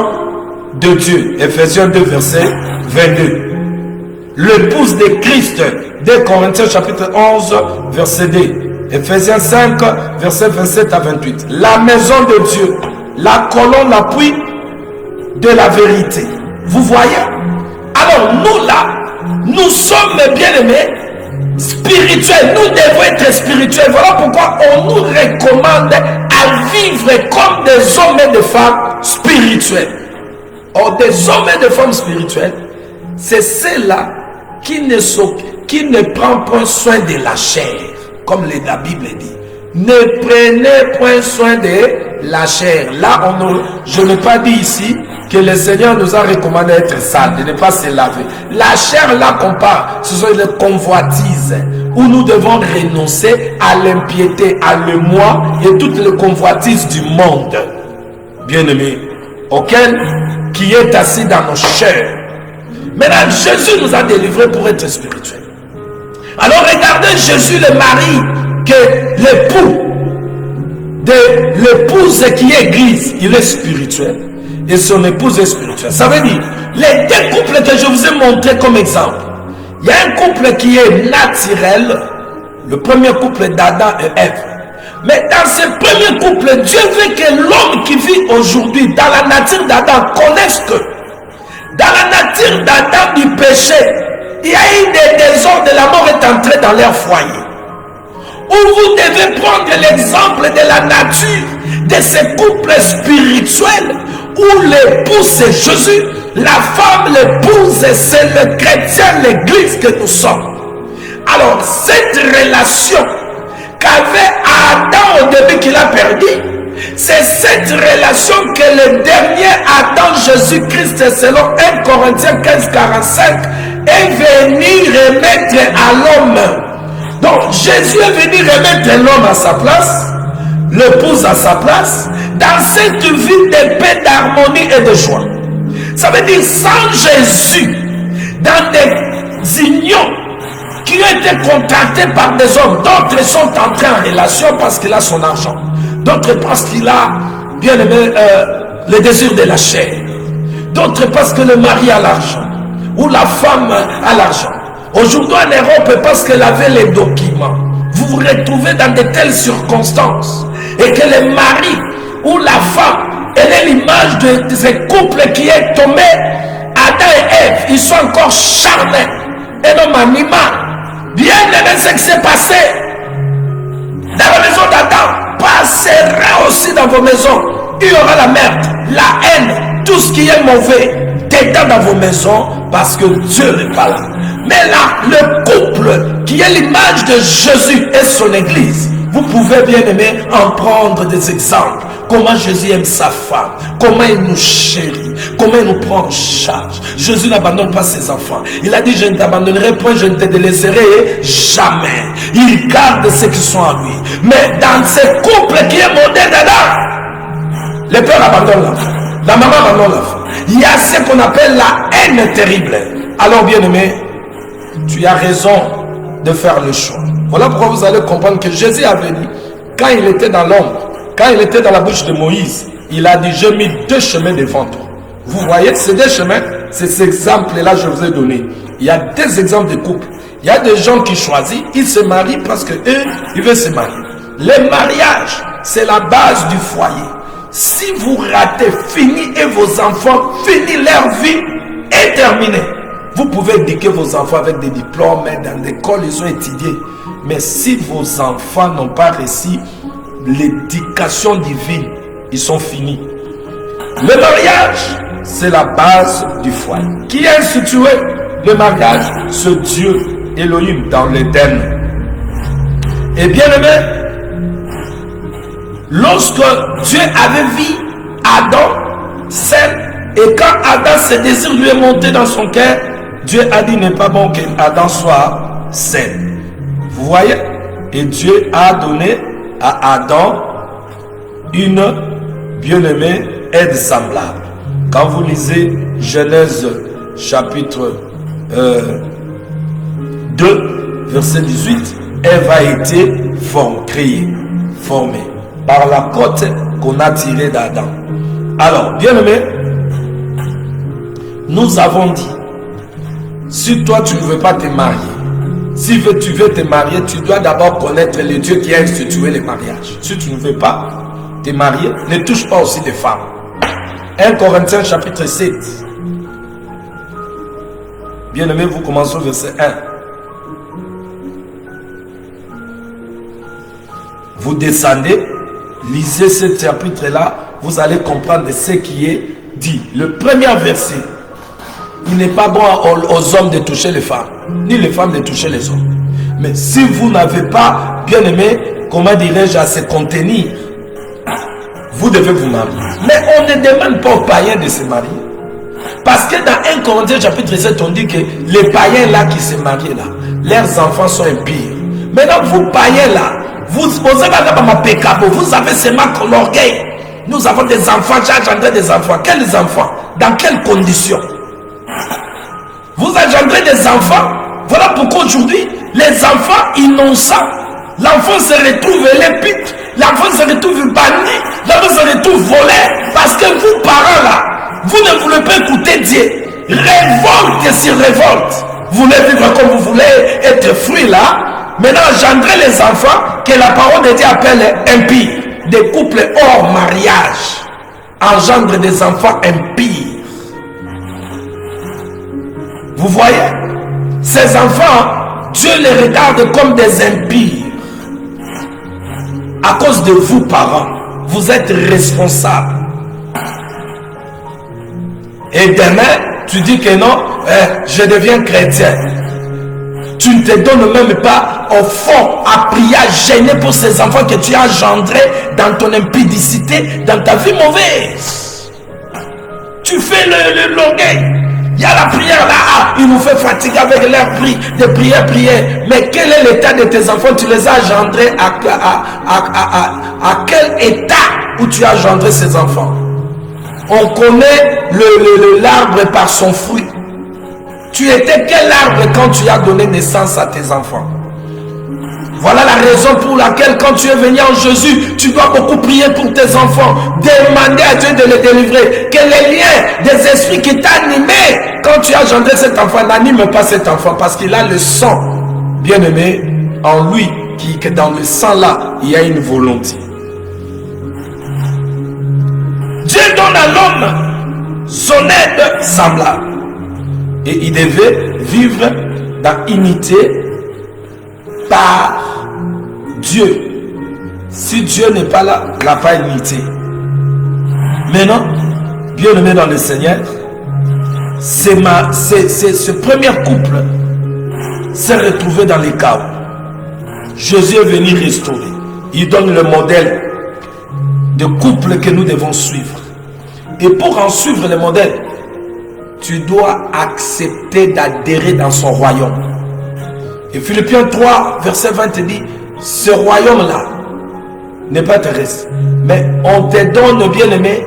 de Dieu. Ephésiens 2 verset 22. L'épouse de Christ, 2 Corinthiens chapitre 11 verset 2. Ephésiens 5 verset 27 à 28. La maison de Dieu, la colonne, l'appui de la vérité. Vous voyez? Alors nous là, nous sommes bien aimés spirituels, nous devons être spirituels. Voilà pourquoi on nous recommande à vivre comme des hommes et des femmes spirituels. Or, des hommes et des femmes spirituels, c'est ceux-là qui ne prennent point soin de la chair, comme la Bible dit. Ne prenez point soin de la chair. Là, je n'ai pas dit ici que le Seigneur nous a recommandé d'être sales, de ne pas se laver. La chair, là qu'on parle, ce sont les convoitises, où nous devons renoncer à l'impiété, à l'émoi et toutes les convoitises du monde, bien-aimé, auquel qui est assis dans nos chairs. Maintenant, Jésus nous a délivrés pour être spirituels. Alors regardez Jésus, le mari, que l'époux de l'épouse qui est église, il est spirituel. Et son épouse est spirituelle. Ça veut dire, les deux couples que je vous ai montrés comme exemple, il y a un couple qui est naturel, le premier couple d'Adam et Ève. Mais dans ce premier couple, Dieu veut que l'homme qui vit aujourd'hui dans la nature d'Adam connaisse que dans la nature d'Adam du péché, il y a eu des désordres, la mort est entrée dans leur foyer. Où vous devez prendre l'exemple de la nature de ces couples spirituels où l'époux c'est Jésus, la femme l'épouse c'est le chrétien, l'église que nous sommes. Alors cette relation qu'avait Adam au début qu'il a perdu, c'est cette relation que le dernier Adam Jésus-Christ selon 1 Corinthiens 15:45 est venu remettre à l'homme. Donc Jésus est venu remettre l'homme à sa place, l'épouse à sa place, dans cette vie de paix, d'harmonie et de joie. Ça veut dire sans Jésus, dans des unions qui ont été contractées par des hommes, d'autres sont entrés en relation parce qu'il a son argent, d'autres parce qu'il a, bien aimé, le désir de la chair, d'autres parce que le mari a l'argent, ou la femme a l'argent. Aujourd'hui en Europe, parce qu'elle avait les documents, vous vous retrouvez dans de telles circonstances et que le mari ou la femme, elle est l'image de ce couple qui est tombé. Adam et Ève, ils sont encore charnels, un homme animal. Bien aimé, ce qui s'est passé dans la maison d'Adam passera aussi dans vos maisons. Il y aura la merde, la haine, tout ce qui est mauvais dedans dans vos maisons parce que Dieu n'est pas là. Mais là, le couple qui est l'image de Jésus et son église, vous pouvez bien aimer en prendre des exemples. Comment Jésus aime sa femme, comment il nous chérit, comment il nous prend en charge. Jésus n'abandonne pas ses enfants. Il a dit, je ne t'abandonnerai point, je ne te délaisserai jamais. Il garde ceux qui sont à lui. Mais dans ce couple qui est modèle d'Adam, le père abandonne l'enfant, la maman abandonne l'enfant. Il y a ce qu'on appelle la haine terrible. Alors bien aimé, tu as raison de faire le choix. Voilà pourquoi vous allez comprendre que Jésus avait dit, quand il était dans l'ombre, quand il était dans la bouche de Moïse, il a dit, j'ai mis 2 chemins devant toi. Vous voyez, ces 2 chemins, c'est ces exemples-là que je vous ai donné. Il y a 2 exemples de couples. Il y a des gens qui choisissent, ils se marient parce que eux, ils veulent se marier. Le mariage, c'est la base du foyer. Si vous ratez, fini et vos enfants, fini leur vie est terminée. Vous pouvez éduquer vos enfants avec des diplômes, dans l'école, ils ont étudié. Mais si vos enfants n'ont pas réussi l'éducation divine, ils sont finis. Le mariage, c'est la base du foyer. Qui a institué le mariage? Ce Dieu, Elohim, dans l'Éden. Et bien aimé, lorsque Dieu avait vu Adam seul, et quand Adam, ses désirs lui est monté dans son cœur, Dieu a dit, n'est pas bon que Adam soit seul. Vous voyez? Et Dieu a donné à Adam une bien-aimée aide semblable. Quand vous lisez Genèse chapitre 2, verset 18, Ève a été créée, formée par la côte qu'on a tirée d'Adam. Alors, bien-aimé, nous avons dit, si toi tu ne veux pas te marier, si tu veux te marier, tu dois d'abord connaître le Dieu qui a institué le mariage. Si tu ne veux pas te marier, ne touche pas aussi des femmes. 1 Corinthiens chapitre 7. Bien-aimé, vous commencez au verset 1. Vous descendez, lisez ce chapitre-là, vous allez comprendre ce qui est dit. Le premier verset. Il n'est pas bon aux hommes de toucher les femmes, ni les femmes de toucher les hommes. Mais si vous n'avez pas, bien aimé, comment dirais-je, à se contenir, vous devez vous marier. Mais on ne demande pas aux païens de se marier. Parce que dans 1 Corinthiens chapitre 7, on dit que les païens là qui se marient là, leurs enfants sont impurs. Maintenant, vous païens là, vous avez seulement l'orgueil. Nous avons des enfants, j'ai engendré des enfants. Quels enfants? Dans quelles conditions? Vous engendrez des enfants. Voilà pourquoi aujourd'hui, les enfants innocents, l'enfant se retrouve élépite, l'enfant se retrouve banni, l'enfant se retrouve volé. Parce que vous, parents là, vous ne voulez pas écouter Dieu. Révolte sur révolte. Vous voulez vivre comme vous voulez, être fruit là. Maintenant, engendrez les enfants que la parole de Dieu appelle impies. Des couples hors mariage engendrent des enfants impies. Vous voyez, ces enfants, Dieu les regarde comme des impies. À cause de vous, parents, vous êtes responsables. Et demain, tu dis que non, je deviens chrétien. Tu ne te donnes même pas au fond à prier, à gêner pour ces enfants que tu as engendrés dans ton impudicité, dans ta vie mauvaise. Tu fais le longuet. Il y a la prière là, il nous fait fatiguer avec leur prière, de prier. Mais quel est l'état de tes enfants? Tu les as engendrés à quel état où tu as engendré ces enfants? On connaît l'arbre par son fruit. Tu étais quel arbre quand tu as donné naissance à tes enfants? Voilà la raison pour laquelle quand tu es venu en Jésus, tu dois beaucoup prier pour tes enfants. Demander à Dieu de les délivrer. Que les liens des esprits qui t'animaient quand tu as engendré cet enfant, n'anime pas cet enfant parce qu'il a le sang, bien aimé, en lui, que dans le sang là, il y a une volonté. Dieu donne à l'homme son aide semblable. Et il devait vivre dans unité par Dieu. Si Dieu n'est pas là, la pas unité. Maintenant, bien-aimé dans le Seigneur, ce premier couple s'est retrouvé dans les chaos. Jésus est venu restaurer. Il donne le modèle de couple que nous devons suivre. Et pour en suivre le modèle, tu dois accepter d'adhérer dans son royaume. Et Philippiens 3, verset 20 te dit, ce royaume-là n'est pas terrestre, mais on te donne, bien-aimé,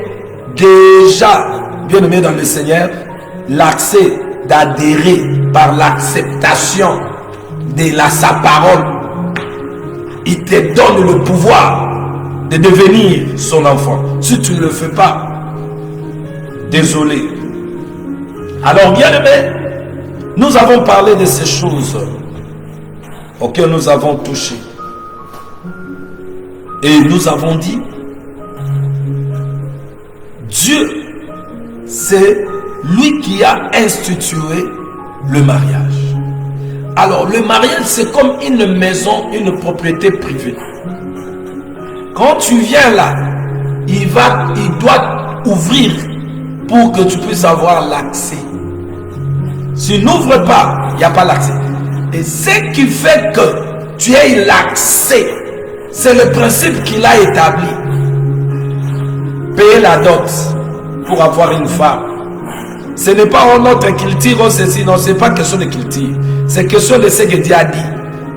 déjà, bien-aimé dans le Seigneur, l'accès d'adhérer par l'acceptation de sa parole. Il te donne le pouvoir de devenir son enfant. Si tu ne le fais pas, désolé. Alors, bien-aimé, nous avons parlé de ces choses auxquelles nous avons touché. Et nous avons dit, Dieu, c'est lui qui a institué le mariage. Alors, le mariage, c'est comme une maison, une propriété privée. Quand tu viens là, il doit ouvrir pour que tu puisses avoir l'accès. S'il n'ouvre pas, il n'y a pas l'accès. Et ce qui fait que tu aies l'accès, c'est le principe qu'il a établi. Payer la dot pour avoir une femme. Ce n'est pas un autre qu'il tire ou ceci, non, ce n'est pas question de qu'il tire. C'est question de ce que Dieu a dit.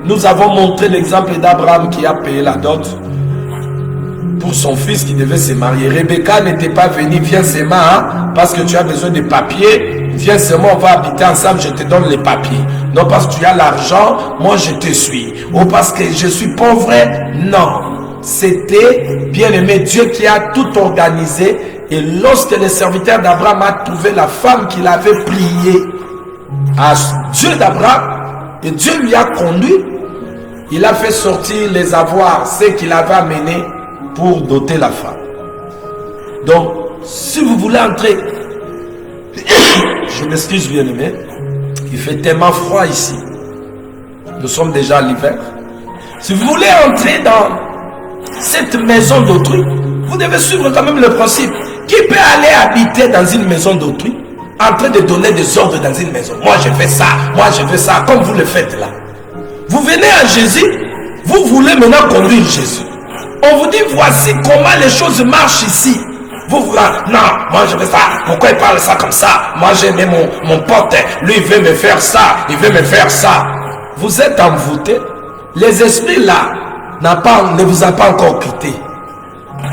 Nous avons montré l'exemple d'Abraham qui a payé la dot pour son fils qui devait se marier. Rebecca n'était pas venue, viens seulement, hein, parce que tu as besoin de papiers, viens seulement, on va habiter ensemble, je te donne les papiers. Non parce que tu as l'argent, moi je te suis. Ou parce que je suis pauvre, non. C'était, bien aimé, Dieu qui a tout organisé. Et lorsque le serviteur d'Abraham a trouvé la femme qu'il avait priée à Dieu d'Abraham, et Dieu lui a conduit, il a fait sortir les avoirs, ce qu'il avait amené pour doter la femme. Donc, si vous voulez entrer, je m'excuse bien aimé, il fait tellement froid ici. Nous sommes déjà à l'hiver. Si vous voulez entrer dans cette maison d'autrui, vous devez suivre quand même le principe. Qui peut aller habiter dans une maison d'autrui en train de donner des ordres dans une maison? Moi je fais ça, moi je fais ça, comme vous le faites là. Vous venez à Jésus, vous voulez maintenant conduire Jésus. On vous dit voici comment les choses marchent ici. Vous non, moi je fais ça, pourquoi il parle ça comme ça? Moi j'ai aimé mon pote, lui il veut me faire ça, il veut me faire ça. Vous êtes envoûté. Les esprits là ne vous ont pas encore quitté.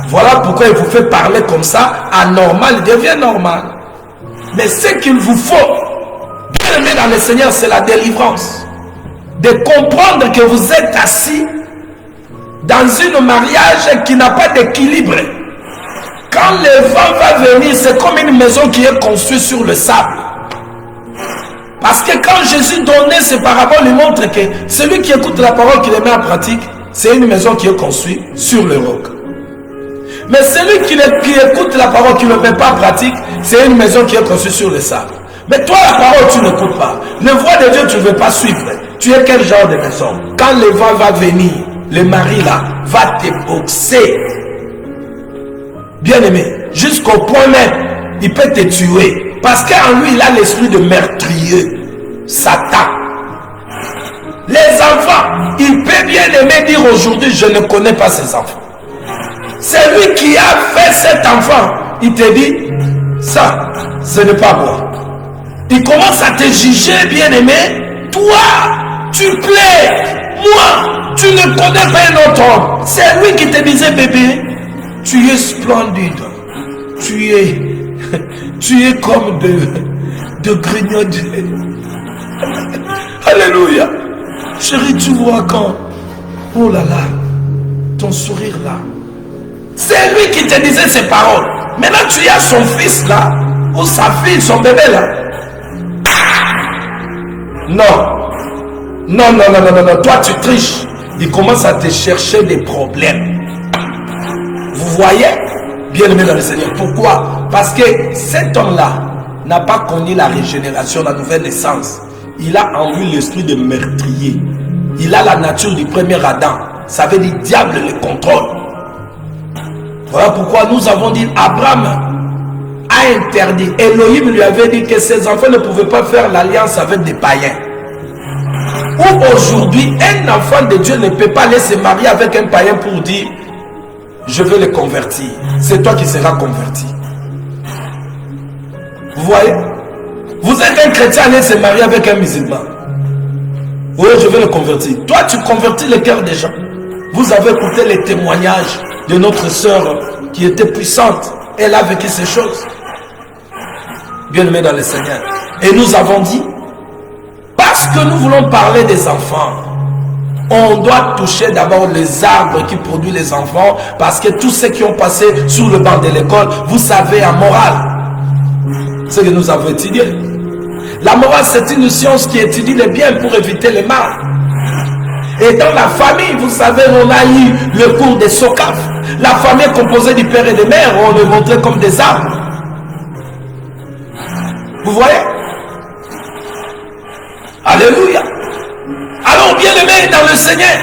Voilà pourquoi il vous fait parler comme ça, anormal, il devient normal. Mais ce qu'il vous faut, bien aimé dans le Seigneur, c'est la délivrance. De comprendre que vous êtes assis dans un mariage qui n'a pas d'équilibre. Quand le vent va venir, c'est comme une maison qui est construite sur le sable. Parce que quand Jésus donnait ses paraboles, il montre que celui qui écoute la parole, qui les met en pratique, c'est une maison qui est construite sur le roc. Mais celui qui écoute la parole, qui ne le met pas en pratique, c'est une maison qui est construite sur le sable. Mais toi, la parole, tu n'écoutes pas. Le voix de Dieu, tu ne veux pas suivre. Tu es quel genre de maison? Quand le vent va venir, le mari là, va te boxer. Bien aimé, jusqu'au point même, il peut te tuer. Parce qu'en lui, il a l'esprit de meurtrier. Satan. Les enfants, il peut bien aimer dire aujourd'hui, je ne connais pas ces enfants. C'est lui qui a fait cet enfant. Il te dit, ça, ce n'est pas moi. Il commence à te juger, bien aimé. Toi, tu plais. Moi, tu ne connais pas un autre homme. C'est lui qui te disait, bébé, tu es splendide. Tu es comme de grignoter. Alléluia. Chérie, tu vois quand, oh là là, ton sourire là. C'est lui qui te disait ces paroles. Maintenant, tu as son fils là, ou sa fille, son bébé là. Non. Non, non, non, non, non, non. Toi, tu triches. Il commence à te chercher des problèmes. Vous voyez? Bien aimé dans le Seigneur. Pourquoi? Parce que cet homme-là n'a pas connu la régénération, la nouvelle naissance. Il a en lui l'esprit de meurtrier. Il a la nature du premier Adam. Ça veut dire diable le contrôle. Voilà pourquoi nous avons dit Abraham a interdit. Elohim lui avait dit que ses enfants ne pouvaient pas faire l'alliance avec des païens. Ou aujourd'hui, un enfant de Dieu ne peut pas aller se marier avec un païen pour dire je veux le convertir. C'est toi qui seras converti. Vous voyez? Vous êtes un chrétien, allez se marier avec un musulman. Oui, je veux le convertir. Toi, tu convertis le cœur des gens. Vous avez écouté les témoignages de notre sœur qui était puissante. Elle a vécu ces choses. Bien-aimés dans le Seigneur. Et nous avons dit, parce que nous voulons parler des enfants, on doit toucher d'abord les arbres qui produisent les enfants, parce que tous ceux qui ont passé sur le banc de l'école, vous savez, en morale, ce que nous avons étudié. La morale, c'est une science qui étudie le bien pour éviter le mal. Et dans la famille, vous savez, on a eu le cours de Socaf. La famille composée du père et de mère, on le montrait comme des arbres. Vous voyez? Alléluia. Alors, bien aimés dans le Seigneur,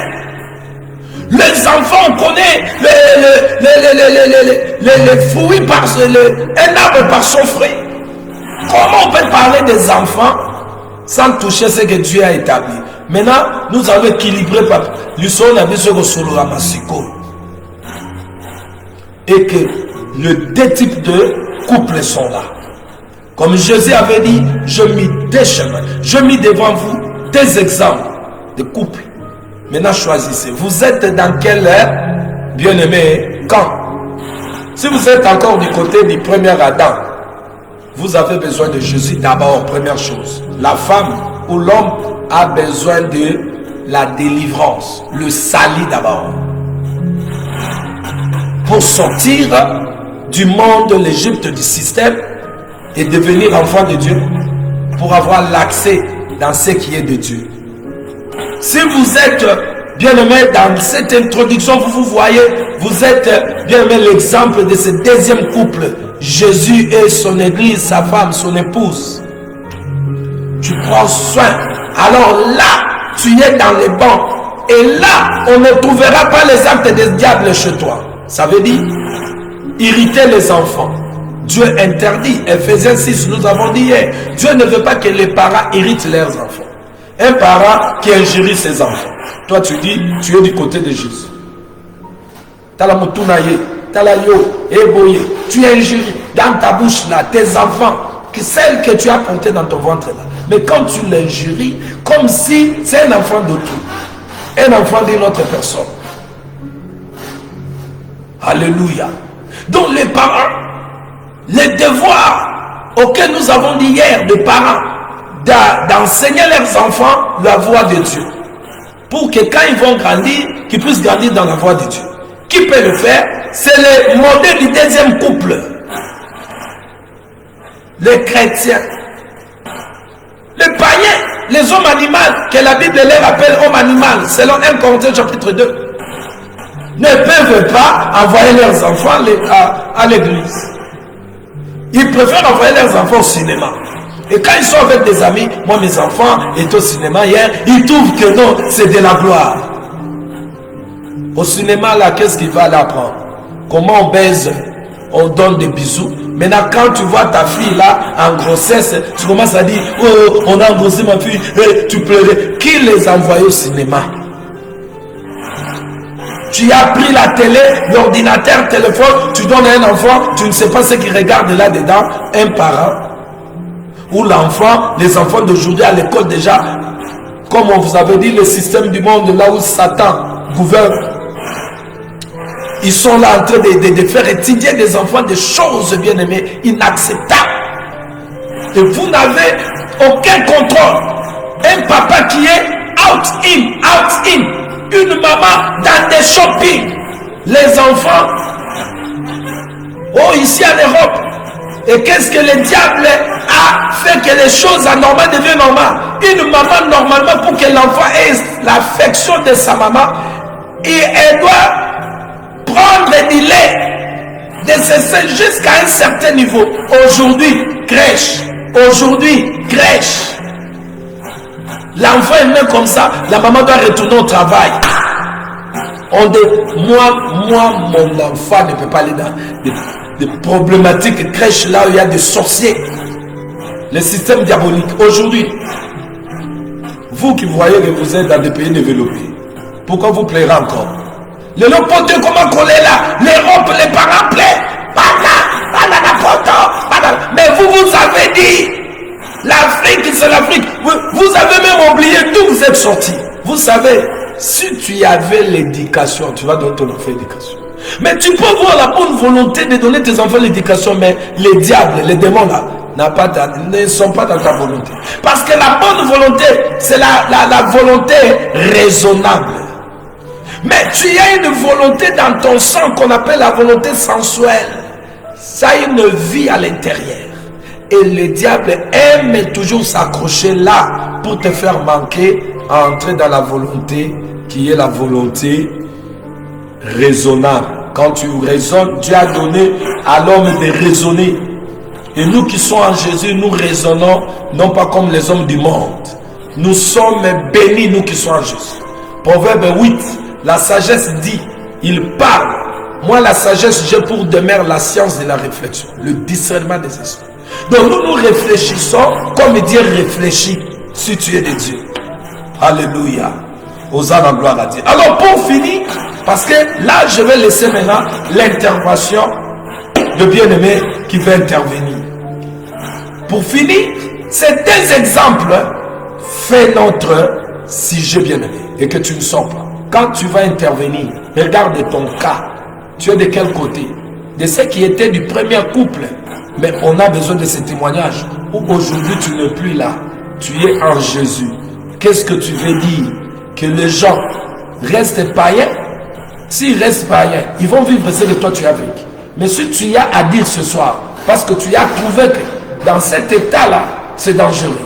les enfants, on connaît les fruits par un arbre par son fruit. Comment on peut parler des enfants sans toucher ce que Dieu a établi? Maintenant, nous avons équilibré et que les deux types de couples sont là. Comme Jésus avait dit, je mis des chemins, je mis devant vous des exemples de couples. Maintenant, choisissez. Vous êtes dans quel bien-aimé camp? Si vous êtes encore du côté du premier Adam, vous avez besoin de Jésus d'abord, première chose. La femme ou l'homme a besoin de la délivrance, le salut d'abord. Pour sortir du monde de l'Égypte, du système, et devenir enfant de Dieu, pour avoir l'accès dans ce qui est de Dieu. Si vous êtes bien-aimé dans cette introduction, vous voyez, vous êtes bien-aimé l'exemple de ce deuxième couple. Jésus et son église, sa femme, son épouse. Tu prends soin. Alors là, tu es dans les bancs. Et là, on ne trouvera pas les actes des diables chez toi. Ça veut dire irriter les enfants. Dieu interdit. Ephésiens 6, nous avons dit hier. Dieu ne veut pas que les parents irritent leurs enfants. Un parent qui injurie ses enfants. Toi, tu dis, tu es du côté de Jésus. Tu injures dans ta bouche là tes enfants, celles que tu as comptées dans ton ventre là. Mais quand tu l'injuries, comme si c'est un enfant d'autrui, un enfant d'une autre personne. Alléluia. Donc les parents, les devoirs auxquels nous avons dit hier de parents, d'enseigner leurs enfants la voie de Dieu. Pour que quand ils vont grandir, qu'ils puissent grandir dans la voie de Dieu. Qui peut le faire? C'est le modèle du deuxième couple. Les chrétiens. Les païens, les hommes animaux, que la Bible les appelle hommes animaux, selon 1 Corinthiens chapitre 2, ne peuvent pas envoyer leurs enfants à l'église. Ils préfèrent envoyer leurs enfants au cinéma. Et quand ils sont avec des amis, moi mes enfants étaient au cinéma hier, ils trouvent que non, c'est de la gloire. Au cinéma là, qu'est-ce qu'il va l'apprendre? Comment on baise, on donne des bisous. Maintenant, quand tu vois ta fille là en grossesse, tu commences à dire, oh, on a engrossé ma fille, et tu pleurais. Qui les a envoyés au cinéma? Tu as pris la télé, l'ordinateur, le téléphone, tu donnes à un enfant, tu ne sais pas ce qu'il regarde là-dedans, un parent. Ou l'enfant, les enfants d'aujourd'hui à l'école déjà, comme on vous avait dit, le système du monde là où Satan gouverne, ils sont là en train de faire étudier des enfants des choses bien aimées, inacceptables. Et vous n'avez aucun contrôle. Un papa qui est out in. Une maman dans des shopping. Les enfants, oh ici en Europe. Et qu'est-ce que le diable a fait que les choses anormales deviennent normales? Une maman, normalement, pour que l'enfant ait l'affection de sa maman, et elle doit prendre du lait de ses seins jusqu'à un certain niveau. Aujourd'hui, crèche. L'enfant est né comme ça, la maman doit retourner au travail. Moi, mon enfant ne peut pas aller dans des problématiques crèches là où il y a des sorciers. Le système diabolique. Aujourd'hui, vous qui voyez que vous êtes dans des pays développés, pourquoi vous plairez encore? Les lopotés, comment coller là? L'Europe, les parents plaient. Mais vous avez dit, l'Afrique, c'est l'Afrique. Vous avez même oublié d'où vous êtes sortis. Vous savez, si tu avais l'éducation, tu vas donner ton enfant l'éducation. Mais tu peux voir la bonne volonté de donner tes enfants l'éducation, mais les diables, les démons là, ne sont pas dans ta volonté. Parce que la bonne volonté, c'est la volonté raisonnable. Mais tu as une volonté dans ton sang qu'on appelle la volonté sensuelle. Ça a une vie à l'intérieur. Et le diable aime toujours s'accrocher là pour te faire manquer à entrer dans la volonté qui est la volonté raisonnable. Quand tu raisonnes, Dieu a donné à l'homme de raisonner. Et nous qui sommes en Jésus, nous raisonnons non pas comme les hommes du monde. Nous sommes bénis, nous qui sommes en Jésus. Proverbe 8, la sagesse dit, il parle. Moi, la sagesse, j'ai pour demeure la science de la réflexion, le discernement des esprits. Donc nous réfléchissons comme Dieu réfléchit si tu es de Dieu. Alléluia. Hosanna, gloire à Dieu. Alors pour finir, parce que là je vais laisser maintenant l'intervention de bien-aimé qui va intervenir. Pour finir, ces deux exemples fait notre sujet bien-aimé et que tu ne sors pas. Quand tu vas intervenir, regarde ton cas. Tu es de quel côté? De ceux qui étaient du premier couple. Mais on a besoin de ces témoignages où aujourd'hui tu n'es plus là. Tu es en Jésus. Qu'est-ce que tu veux dire? Que les gens restent païens? S'ils restent païens, ils vont vivre ce que toi tu as vécu. Mais si tu as à dire ce soir, parce que tu as trouvé que dans cet état-là, c'est dangereux.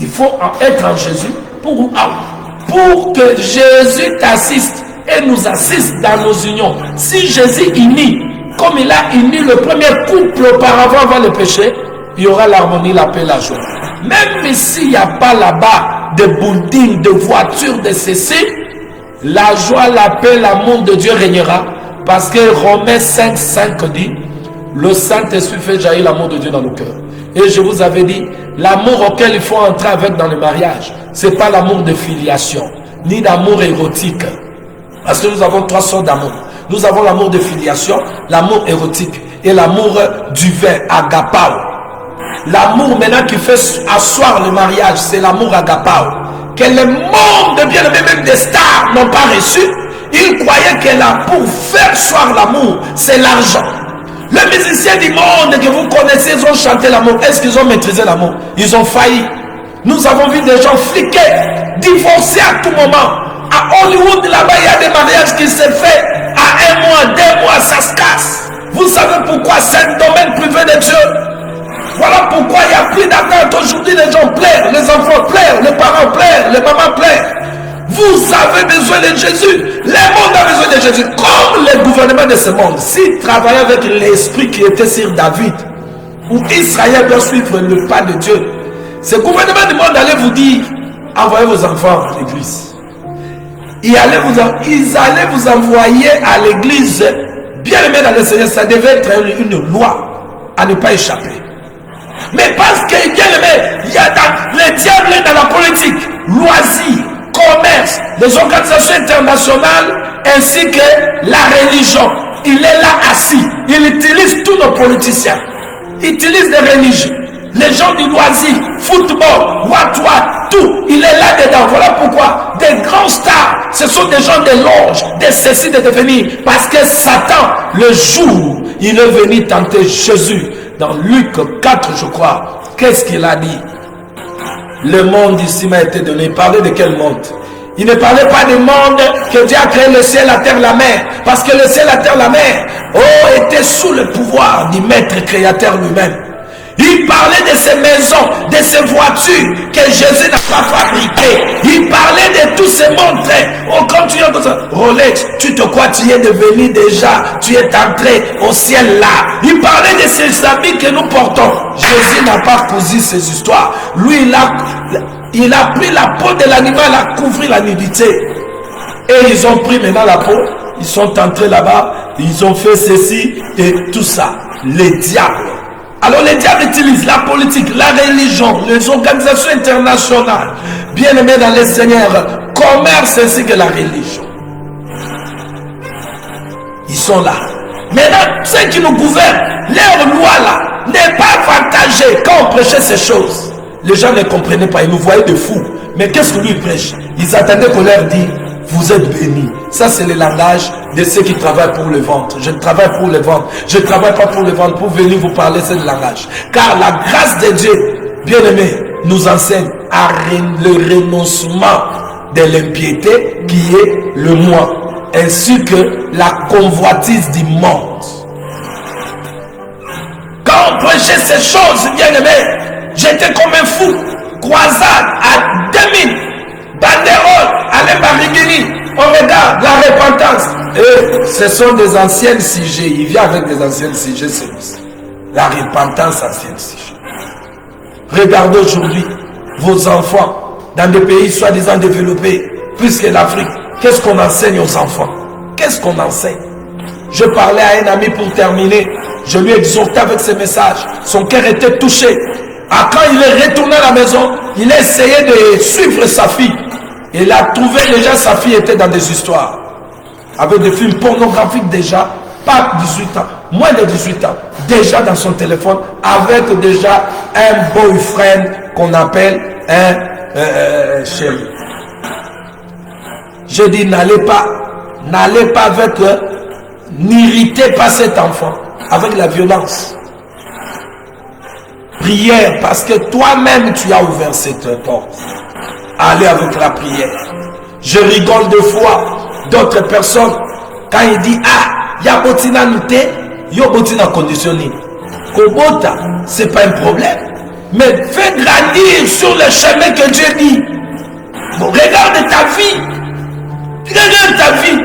Il faut être en Jésus pour que Jésus t'assiste et nous assiste dans nos unions. Si Jésus unit, comme il a uni le premier couple auparavant avant le péché, il y aura l'harmonie, la paix, la joie. Même s'il n'y a pas là-bas de building, de voitures, de ceci, la joie, la paix, l'amour de Dieu régnera. Parce que Romains 5, 5 dit, le Saint-Esprit fait jaillir l'amour de Dieu dans nos cœurs. Et je vous avais dit, l'amour auquel il faut entrer avec dans le mariage, ce n'est pas l'amour de filiation, ni d'amour érotique. Parce que nous avons trois sortes d'amour. Nous avons l'amour de filiation, l'amour érotique et l'amour du vin, agapao. L'amour maintenant qui fait asseoir le mariage, c'est l'amour agapao. Que le monde, bien même des stars, n'ont pas reçu. Ils croyaient que là, pour faire asseoir l'amour, c'est l'argent. Les musiciens du monde que vous connaissez, ils ont chanté l'amour. Est-ce qu'ils ont maîtrisé l'amour? Ils ont failli. Nous avons vu des gens fliqués, divorcés à tout moment. À Hollywood, là-bas, il y a des mariages qui se font à 1 mois, 2 mois, ça se casse. Vous savez pourquoi? C'est un domaine privé de Dieu. Voilà pourquoi il n'y a plus d'attente. Aujourd'hui, les gens pleurent, les enfants pleurent, les parents pleurent, les mamans pleurent. Vous avez besoin de Jésus. Le monde a besoin de Jésus. Comme le gouvernement de ce monde, s'il travaillait avec l'esprit qui était sur David, où Israël doit suivre le pas de Dieu, ce gouvernement du monde allait vous dire, envoyez vos enfants à l'église. Ils allaient vous envoyer à l'église, bien aimé dans le Seigneur, ça devait être une loi à ne pas échapper. Mais parce que, bien aimé, il y a le diable est dans la politique, loisirs, commerce, les organisations internationales, ainsi que la religion. Il est là assis, il utilise tous nos politiciens, il utilise des religions. Les gens du loisir, football, what, tout, il est là-dedans. Voilà pourquoi des grands stars, ce sont des gens de l'ange, de ceci de devenir. Parce que Satan, le jour, il est venu tenter Jésus. Dans Luc 4, je crois, qu'est-ce qu'il a dit? Le monde ici m'a été donné. Il parlait de quel monde? Il ne parlait pas du monde que Dieu a créé le ciel, la terre, la mer. Parce que le ciel, la terre, la mer, était sous le pouvoir du maître créateur lui-même. Il parlait de ces maisons, de ces voitures que Jésus n'a pas fabriquées. Il parlait de tous ces montres. Quand tu es comme ça, Rolex, tu te crois, tu es devenu déjà, tu es entré au ciel là. Il parlait de ces habits que nous portons. Jésus n'a pas cousu ces histoires. Lui, Il a pris la peau de l'animal à couvrir la nudité. Et ils ont pris maintenant la peau, ils sont entrés là-bas, ils ont fait ceci et tout ça. Les diables. Alors les diables utilisent la politique, la religion, les organisations internationales, bien aimés dans les seigneurs, commerce ainsi que la religion. Ils sont là. Maintenant, ceux qui nous gouvernent, leur loi là, n'est pas partagée quand on prêchait ces choses. Les gens ne comprenaient pas, ils nous voyaient de fous. Mais qu'est-ce que lui prêche? Ils attendaient qu'on leur dise, vous êtes bénis. Ça, c'est le langage de ceux qui travaillent pour le ventre. Je travaille pour le ventre. Je ne travaille pas pour le ventre pour venir vous parler ce langage. Car la grâce de Dieu, bien aimé, nous enseigne à le renoncement de l'impiété qui est le moi, ainsi que la convoitise du monde. Quand on prêchait ces choses, bien aimé, j'étais comme un fou. Croisade à 2000. Banderole, Alain Barigini. On regarde la repentance. Et ce sont des anciennes sujets. Il vient avec des anciennes sujets, celui-ci. La repentance, ancienne sujet. Regardez aujourd'hui vos enfants dans des pays soi-disant développés, plus que l'Afrique. Qu'est-ce qu'on enseigne aux enfants? Qu'est-ce qu'on enseigne? Je parlais à un ami pour terminer. Je lui ai exhorté avec ce message. Son cœur était touché. Quand il est retourné à la maison, il a essayé de suivre sa fille. Il a trouvé déjà sa fille était dans des histoires. Avec des films pornographiques déjà. Pas 18 ans. Moins de 18 ans. Déjà dans son téléphone. Avec déjà un boyfriend qu'on appelle un chéri. Je dis n'allez pas avec n'irritez pas cet enfant avec la violence. Prière, parce que toi-même tu as ouvert cette porte. Allez avec la prière. Je rigole deux fois d'autres personnes quand il dit il y a botina nouté, il y a botina conditionné. Kobota, c'est pas un problème. Mais fais grandir sur le chemin que Dieu dit. Bon, regarde ta vie. Regarde ta vie.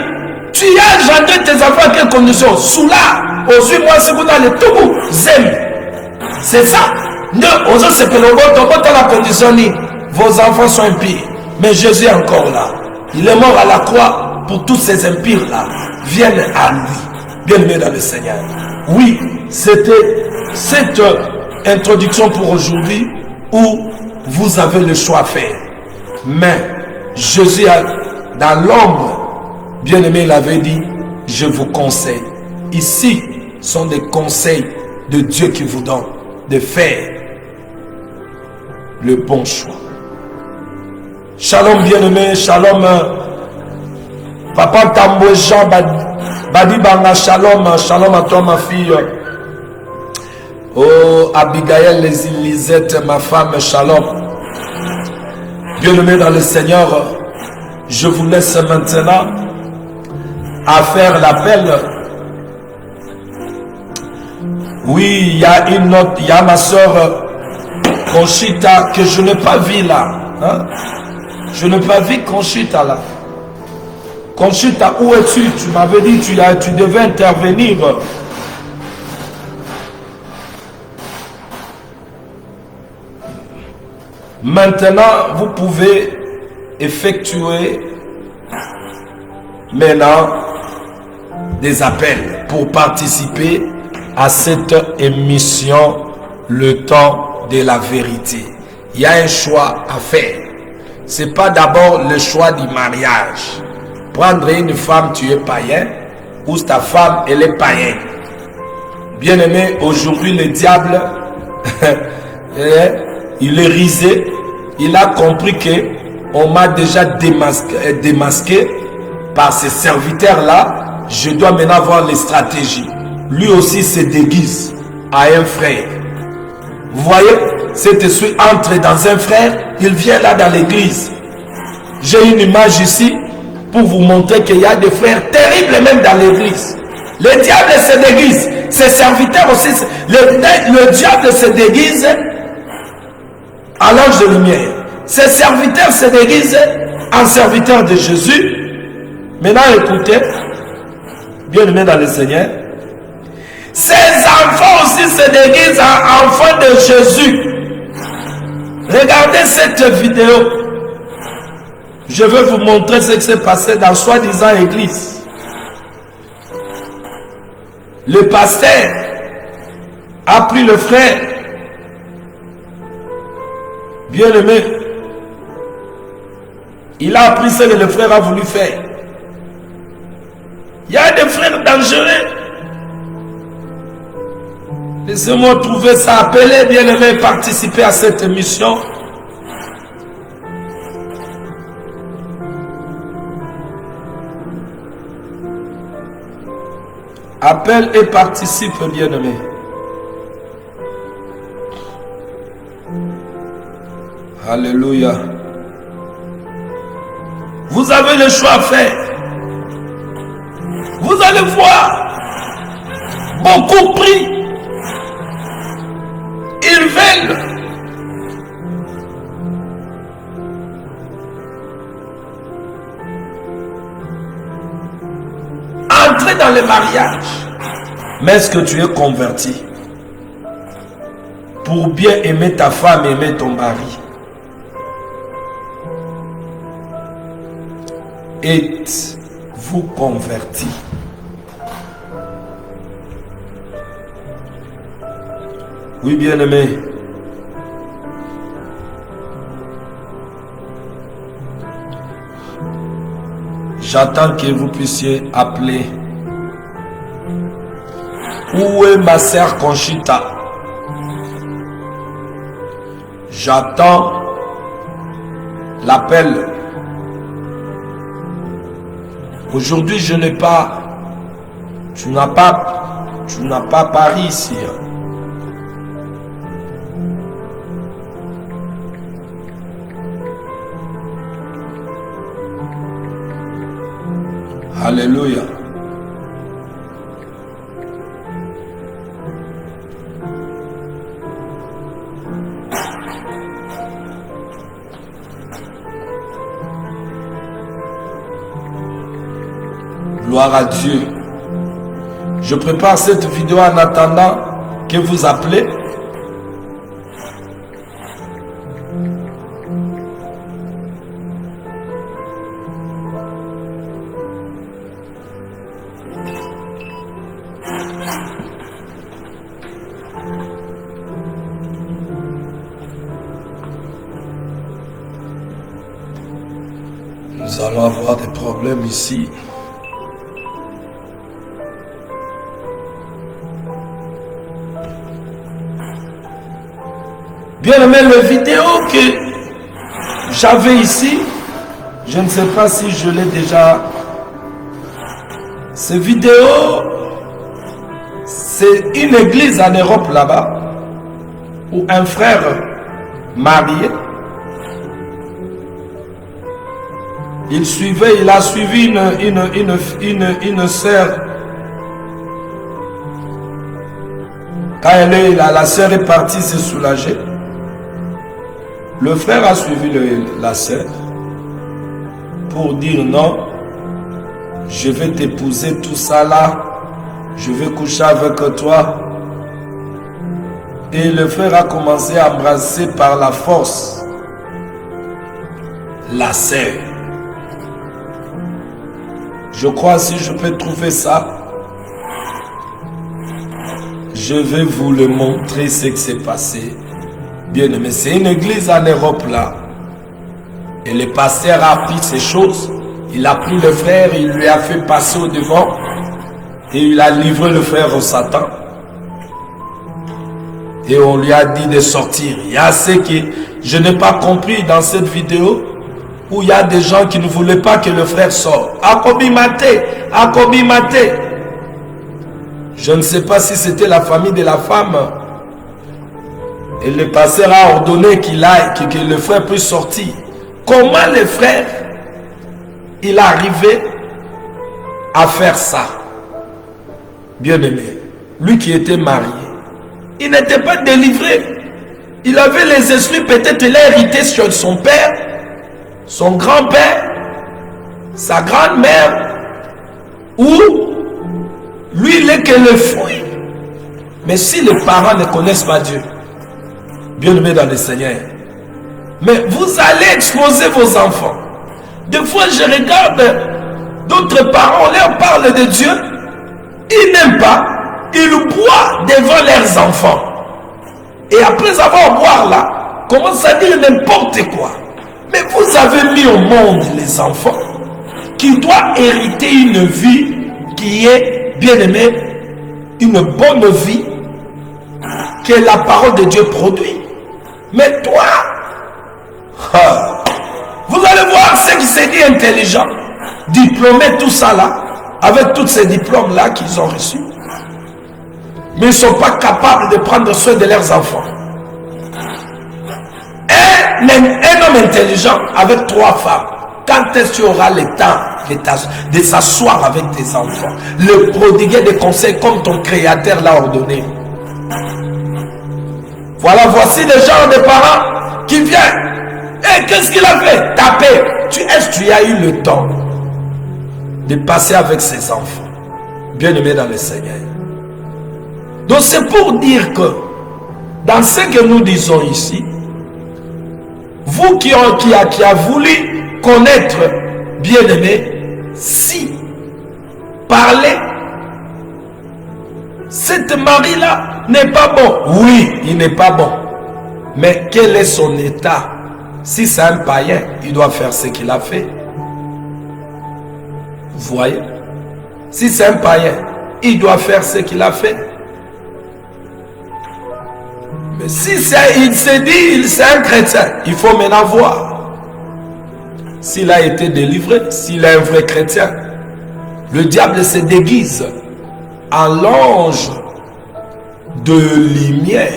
Tu as engendré tes enfants à quelles conditions? Soula, aux 8 mois, si vous allez tout bout, zem. C'est ça. Ne, aux autres, c'est que le vote la conditionné. Vos enfants sont impies. Mais Jésus est encore là. Il est mort à la croix pour tous ces impires-là. Viennent à lui. Bienvenue dans le Seigneur. Oui, c'était cette introduction pour aujourd'hui où vous avez le choix à faire. Mais Jésus, dans l'ombre, bien-aimé, il avait dit, je vous conseille. Ici sont des conseils de Dieu qui vous donne de faire le bon choix. Shalom bien-aimé, shalom Papa Tamboué Jean Badi Banga, shalom, shalom à toi ma fille. Oh Abigail Lisette, ma femme, shalom. Bien-aimé dans le Seigneur, je vous laisse maintenant à faire l'appel. Oui, il y a une autre, il y a ma soeur Conchita que je n'ai pas vue là. Hein? Je n'ai pas vu Conchita là. Conchita, où es-tu? Tu m'avais dit tu devais intervenir. Maintenant, vous pouvez effectuer maintenant des appels pour participer à cette émission Le Temps de la Vérité. Il y a un choix à faire. C'est pas d'abord le choix du mariage. Prendre une femme, tu es païen, ou ta femme, elle est païenne. Bien aimé, aujourd'hui le diable, il est risé. Il a compris que on m'a déjà démasqué par ces serviteurs-là. Je dois maintenant avoir les stratégies. Lui aussi se déguise à un frère. Vous voyez, cet esprit entre dans un frère, il vient là dans l'église. J'ai une image ici pour vous montrer qu'il y a des frères terribles même dans l'église. Le diable se déguise. Ses serviteurs aussi, le diable se déguise à l'ange de lumière. Ses serviteurs se déguisent en serviteurs de Jésus. Maintenant, écoutez, bien aimé dans le Seigneur. Ses enfants aussi se déguisent en enfants de Jésus. Regardez cette vidéo. Je vais vous montrer ce qui s'est passé dans soi-disant église. Le pasteur a pris le frère. Bien aimé. Il a appris ce que le frère a voulu faire. Il y a des frères dangereux. Laissez-moi trouver ça. Appelez bien aimé, participer à cette émission. Appelle et participe, bien-aimé. Alléluia. Vous avez le choix à faire. Vous allez voir. Beaucoup prient. Ils veulent. Entrer dans le mariage. Mais est-ce que tu es converti pour bien aimer ta femme et aimer ton mari? Êtes-vous converti? Oui, bien-aimé. J'attends que vous puissiez appeler. Où est ma sœur Conchita? J'attends l'appel. Aujourd'hui, je n'ai pas... Tu n'as pas Paris ici. Alléluia. Gloire à Dieu. Je prépare cette vidéo en attendant que vous appelez. Nous allons avoir des problèmes ici. Bien aimé, la vidéo que j'avais ici, je ne sais pas si je l'ai déjà. Cette vidéo, c'est une église en Europe là-bas, où un frère marié, il a suivi une sœur. Quand la sœur est partie se soulager, le frère a suivi la sœur pour dire non, je vais t'épouser tout ça là, je vais coucher avec toi. Et le frère a commencé à embrasser par la force la sœur. Je crois si je peux trouver ça, je vais vous le montrer ce qui s'est passé. Bien aimé, c'est une église en Europe là. Et le pasteur a appris ces choses. Il a pris le frère, il lui a fait passer au devant. Et il a livré le frère au Satan. Et on lui a dit de sortir. Il y a ce que je n'ai pas compris dans cette vidéo, où il y a des gens qui ne voulaient pas que le frère sorte. Akobimate. Je ne sais pas si c'était la famille de la femme. Et le pasteur a ordonné qu'il aille, que le frère puisse sortir. Comment le frère, il est arrivé à faire ça? Bien aimé, lui qui était marié, il n'était pas délivré. Il avait les esprits, peut-être il a hérité sur son père, son grand-père, sa grand-mère, ou lui, il n'est que le fruit. Mais si les parents ne connaissent pas Dieu, bien aimé dans le Seigneur, Mais vous allez exposer vos enfants. Des fois, je regarde d'autres parents, on leur parle de Dieu. Ils n'aiment pas. Ils boivent devant leurs enfants. Et après avoir boire là, commencent à dire n'importe quoi. Mais vous avez mis au monde les enfants qui doivent hériter une vie qui est, bien aimée, une bonne vie que la parole de Dieu produit. Mais toi, vous allez voir ce qui s'est dit intelligent, diplômé, tout ça là, avec tous ces diplômes là qu'ils ont reçus. Mais ils ne sont pas capables de prendre soin de leurs enfants. Un homme intelligent avec 3 femmes, quand est-ce que tu auras le temps de s'asseoir avec tes enfants, le prodiguer des conseils comme ton créateur l'a ordonné? Voilà, voici le genre de parents qui viennent. Et qu'est-ce qu'il a fait? Taper. Est-ce que tu as eu le temps de passer avec ses enfants, bien aimés dans le Seigneur? Donc c'est pour dire que dans ce que nous disons ici, vous qui a voulu connaître, bien aimé, si parler, cette mari-là n'est pas bon. Oui, il n'est pas bon. Mais quel est son état? Si c'est un païen, il doit faire ce qu'il a fait. Vous voyez? Si c'est un païen, il doit faire ce qu'il a fait. Mais si il se dit c'est un chrétien, il faut maintenant voir s'il a été délivré, s'il est un vrai chrétien. Le diable se déguise en l'ange de lumière.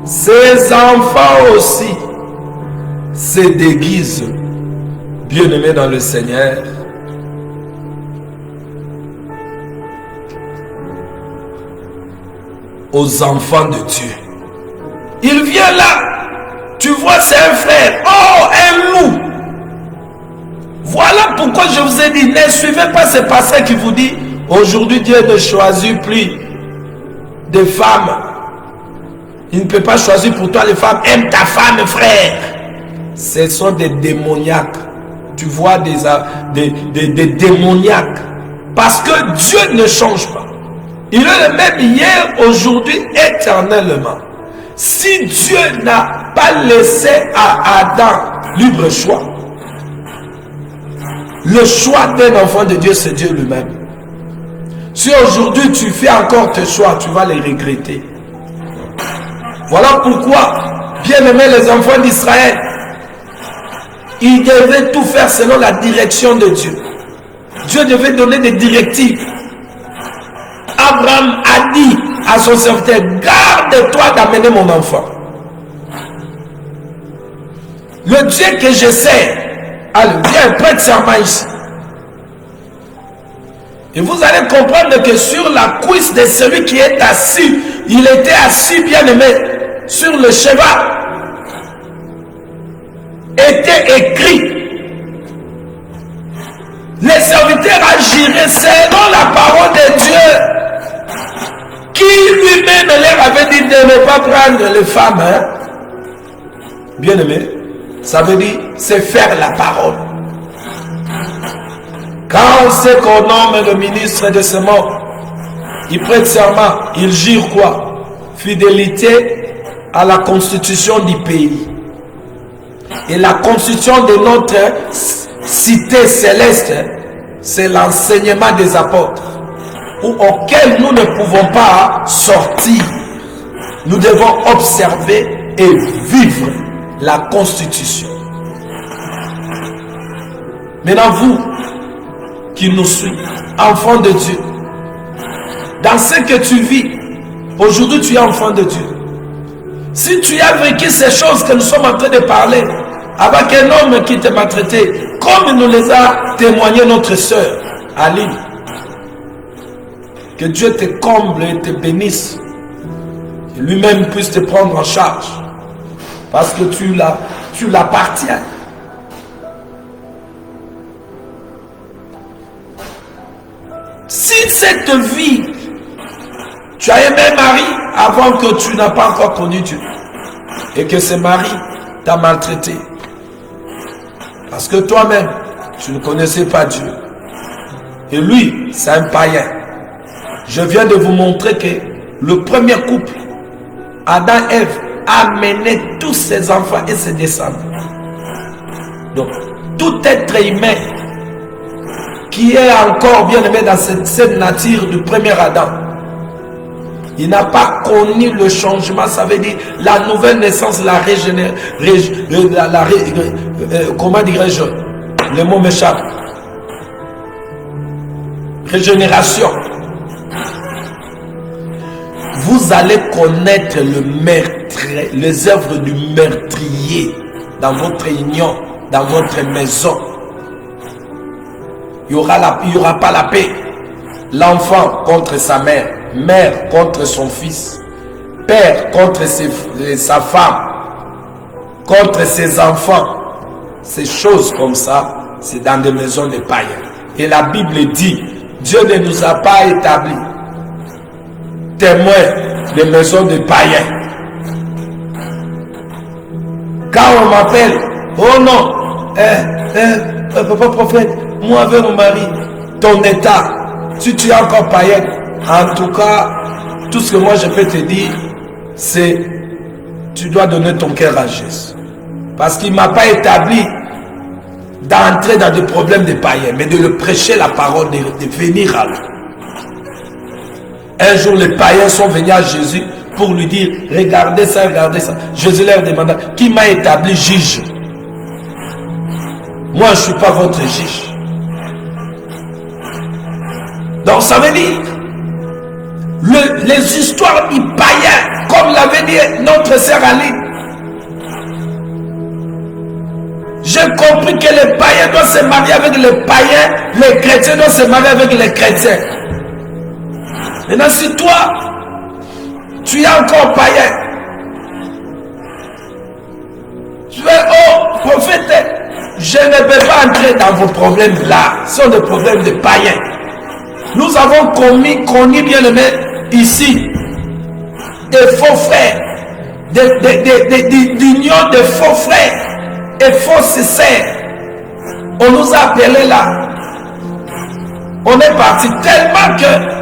Ses enfants aussi se déguisent, bien-aimés dans le Seigneur, aux enfants de Dieu. Il vient là, tu vois, c'est un frère, oh, un loup. Voilà pourquoi je vous ai dit, ne suivez pas ce passage qui vous dit, aujourd'hui Dieu ne choisit plus de femmes. Il ne peut pas choisir pour toi les femmes. Aime ta femme, frère. Ce sont des démoniaques. Tu vois des démoniaques. Parce que Dieu ne change pas. Il est le même hier, aujourd'hui, éternellement. Si Dieu n'a pas laissé à Adam libre choix, le choix d'un enfant de Dieu, c'est Dieu lui-même. Si aujourd'hui tu fais encore tes choix, tu vas les regretter. Voilà pourquoi, bien aimés les enfants d'Israël, ils devaient tout faire selon la direction de Dieu. Dieu devait donner des directives. Abraham a dit à son serviteur, garde-toi d'amener mon enfant. Le Dieu que je sais, allez, viens, prête serment ici. Et vous allez comprendre que sur la cuisse de celui qui est assis, il était assis, bien aimé, sur le cheval, était écrit, les serviteurs agiraient selon la parole de Dieu, qui lui-même leur avait dit de ne pas prendre les femmes. Bien aimé, ça veut dire c'est faire la parole. Quand on sait qu'on nomme le ministre de ce monde, il prête serment, il jure quoi? Fidélité à la constitution du pays. Et la constitution de notre cité céleste, c'est l'enseignement des apôtres, auquel nous ne pouvons pas sortir. Nous devons observer et vivre la constitution. Maintenant, vous qui nous suivez, enfants de Dieu, dans ce que tu vis, aujourd'hui tu es enfant de Dieu. Si tu as vécu ces choses que nous sommes en train de parler, avec un homme qui t'a maltraité, comme nous les a témoigné notre sœur, Aline, que Dieu te comble et te bénisse, et lui-même puisse te prendre en charge, parce que tu l'appartiens. Si cette vie, tu as aimé Marie avant que tu n'as pas encore connu Dieu, et que ce mari t'a maltraité. Parce que toi-même, tu ne connaissais pas Dieu. Et lui, c'est un païen. Je viens de vous montrer que le premier couple, Adam et Ève, a mené tous ses enfants et ses descendants. Donc, tout être humain qui est encore bien aimé dans cette nature du premier Adam, il n'a pas connu le changement, ça veut dire la nouvelle naissance, la comment dirais-je, le mot m'échappe. Régénération. Vous allez connaître le meurtrier, les œuvres du meurtrier dans votre union, dans votre maison. Il n'y aura pas la paix. L'enfant contre sa mère, mère contre son fils, père contre sa femme, contre ses enfants. Ces choses comme ça, c'est dans des maisons de païens. Et la Bible dit, Dieu ne nous a pas établis témoins des maisons de païens. Quand on m'appelle, oh non, papa prophète, moi avec mon mari, ton état, si tu es encore païen, en tout cas, tout ce que moi je peux te dire, c'est tu dois donner ton cœur à Jésus. Parce qu'il ne m'a pas établi d'entrer dans des problèmes de païens, mais de le prêcher la parole, de venir à lui. Un jour, les païens sont venus à Jésus pour lui dire, regardez ça, regardez ça. Jésus leur demanda, qui m'a établi juge? Moi, je ne suis pas votre juge. Donc, ça veut dire, les histoires du païen, comme l'avait dit notre sœur Aline, j'ai compris que les païens doivent se marier avec les païens, les chrétiens doivent se marier avec les chrétiens. Maintenant, si toi, tu es encore païen, tu fais, oh, prophète, je ne peux pas entrer dans vos problèmes là. Ce sont des problèmes de païens. Nous avons connu bien aimé ici des faux frères, d'union de faux frères et fausses sœurs. On nous a appelés là. On est parti tellement que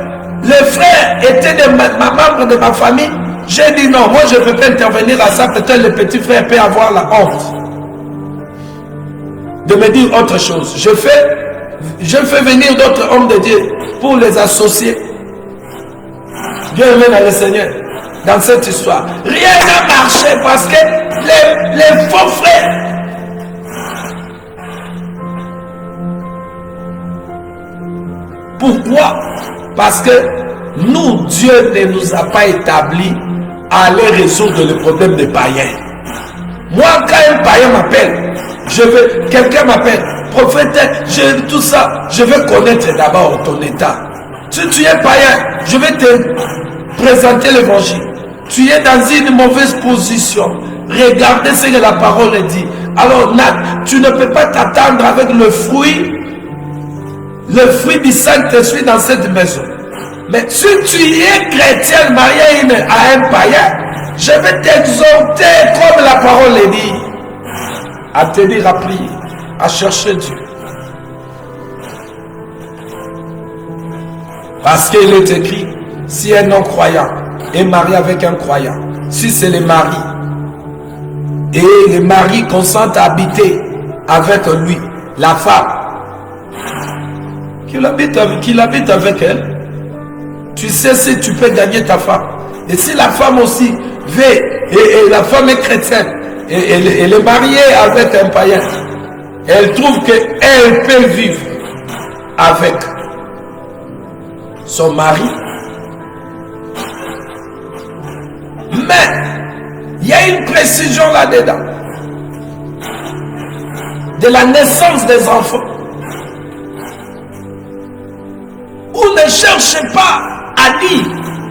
les frères étaient des membres de ma famille. J'ai dit non, moi je ne peux pas intervenir à ça. Peut-être le petit frère peut avoir la honte de me dire autre chose. Je fais venir d'autres hommes de Dieu pour les associer. Dieu aimé dans le Seigneur, dans cette histoire. Rien n'a marché parce que les faux frères, pourquoi? Parce que nous, Dieu ne nous a pas établis à aller résoudre le problème des païens. Moi, quand un païen m'appelle, quelqu'un m'appelle, prophète, tout ça, je veux connaître d'abord ton état. Si tu es païen, je vais te présenter l'évangile. Tu es dans une mauvaise position. Regardez ce que la parole dit. Alors, tu ne peux pas t'attendre avec le fruit du Saint-Esprit dans cette maison. Mais si tu es chrétien marié à un païen, je vais t'exhorter, comme la parole dit, à te dire à prier, à chercher Dieu. Parce qu'il est écrit, si un non-croyant est marié avec un croyant, si c'est le mari, et le mari consent à habiter avec lui, la femme, qu'il habite avec elle, tu sais si tu peux gagner ta femme. Et si la femme aussi veut, et la femme est chrétienne, et elle est mariée avec un païen, elle trouve qu'elle peut vivre avec son mari. Mais il y a une précision là-dedans de la naissance des enfants. Vous ne cherchez pas à dire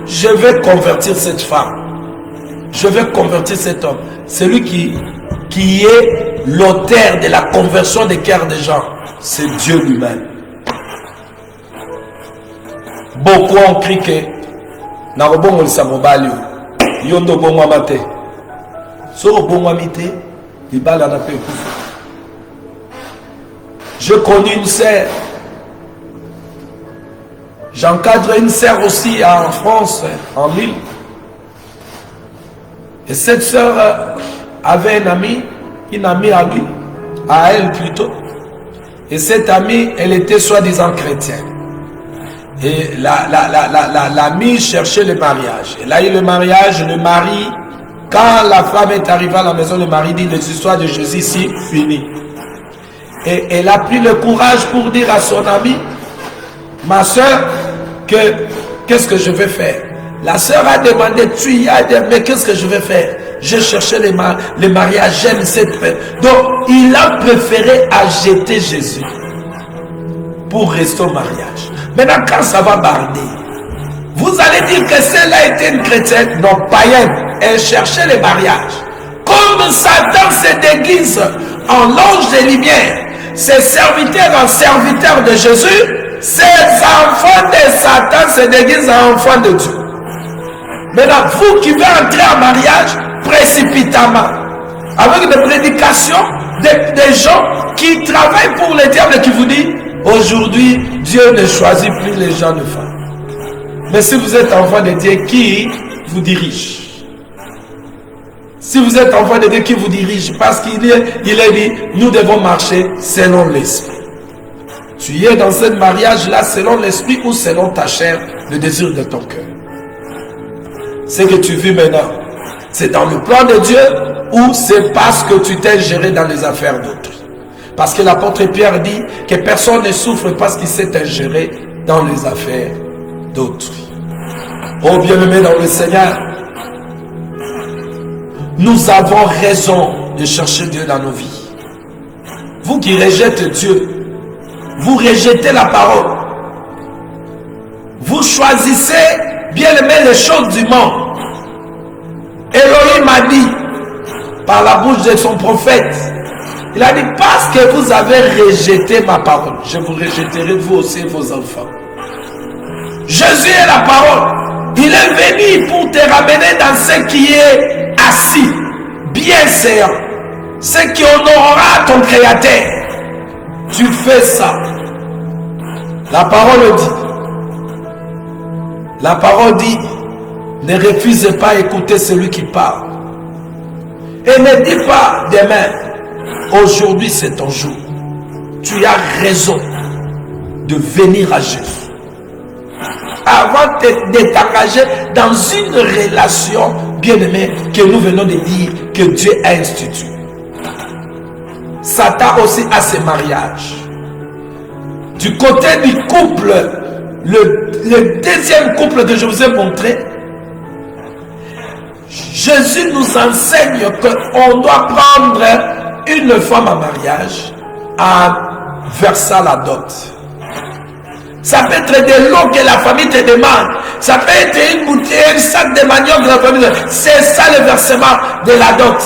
je vais convertir cette femme, je vais convertir cet homme. Celui qui est l'auteur de la conversion des cœurs des gens, c'est Dieu lui-même. Beaucoup ont crié que Narobongo Samobali, Yondo Bomamate. Je connais une sœur. J'encadre une sœur aussi en France, en Lille. Et cette sœur avait un ami, une amie à lui, à elle plutôt. Et cette amie, elle était soi-disant chrétienne. Et l'amie cherchait le mariage. Elle a eu le mariage, le mari. Quand la femme est arrivée à la maison, le mari dit les histoires de Jésus ici, fini. Et elle a pris le courage pour dire à son ami, ma soeur, qu'est-ce que je vais faire? La soeur a demandé, tu y as dit, mais qu'est-ce que je vais faire? J'ai cherché les mariages, j'aime cette paix. Donc, il a préféré acheter Jésus pour rester au mariage. Maintenant, quand ça va barder, vous allez dire que celle-là était une chrétienne, non païenne. Elle cherchait les mariages. Comme Satan se déguise en l'ange des lumières, ses serviteurs en serviteurs de Jésus, ces enfants de Satan se déguisent en enfants de Dieu. Maintenant, vous qui voulez entrer en mariage précipitamment, avec des prédications, des gens qui travaillent pour le diable et qui vous disent, aujourd'hui, Dieu ne choisit plus les gens de femmes. Mais si vous êtes enfant de Dieu, qui vous dirige? Si vous êtes enfant de Dieu, qui vous dirige? Parce qu'il est dit, nous devons marcher selon l'esprit. Tu es dans ce mariage-là selon l'esprit ou selon ta chair, le désir de ton cœur. Ce que tu vis maintenant, c'est dans le plan de Dieu ou c'est parce que tu t'es géré dans les affaires d'autres? Parce que l'apôtre Pierre dit que personne ne souffre parce qu'il s'est ingéré dans les affaires d'autres. Oh bien-aimés dans le Seigneur, nous avons raison de chercher Dieu dans nos vies. Vous qui rejetez Dieu, vous rejetez la parole. Vous choisissez bien aimé les choses du monde. Elohim a dit par la bouche de son prophète, il a dit parce que vous avez rejeté ma parole, je vous rejetterai vous aussi et vos enfants. Jésus est la parole. Il est venu pour te ramener dans ce qui est assis, bien séant, ce qui honorera ton Créateur. Tu fais ça. La parole dit. La parole dit, ne refusez pas d'écouter celui qui parle. Et ne dis pas demain, aujourd'hui c'est ton jour. Tu as raison de venir à Jésus. Avant de t'engager dans une relation bien-aimée que nous venons de dire que Dieu a instituée. Satan aussi a ses mariages. Du côté du couple, le deuxième couple que je vous ai montré, Jésus nous enseigne qu'on doit prendre une femme en mariage en versant la dot. Ça peut être de l'eau que la famille te demande. Ça peut être une bouteille, un sac de manioc de la famille. C'est ça le versement de la dot.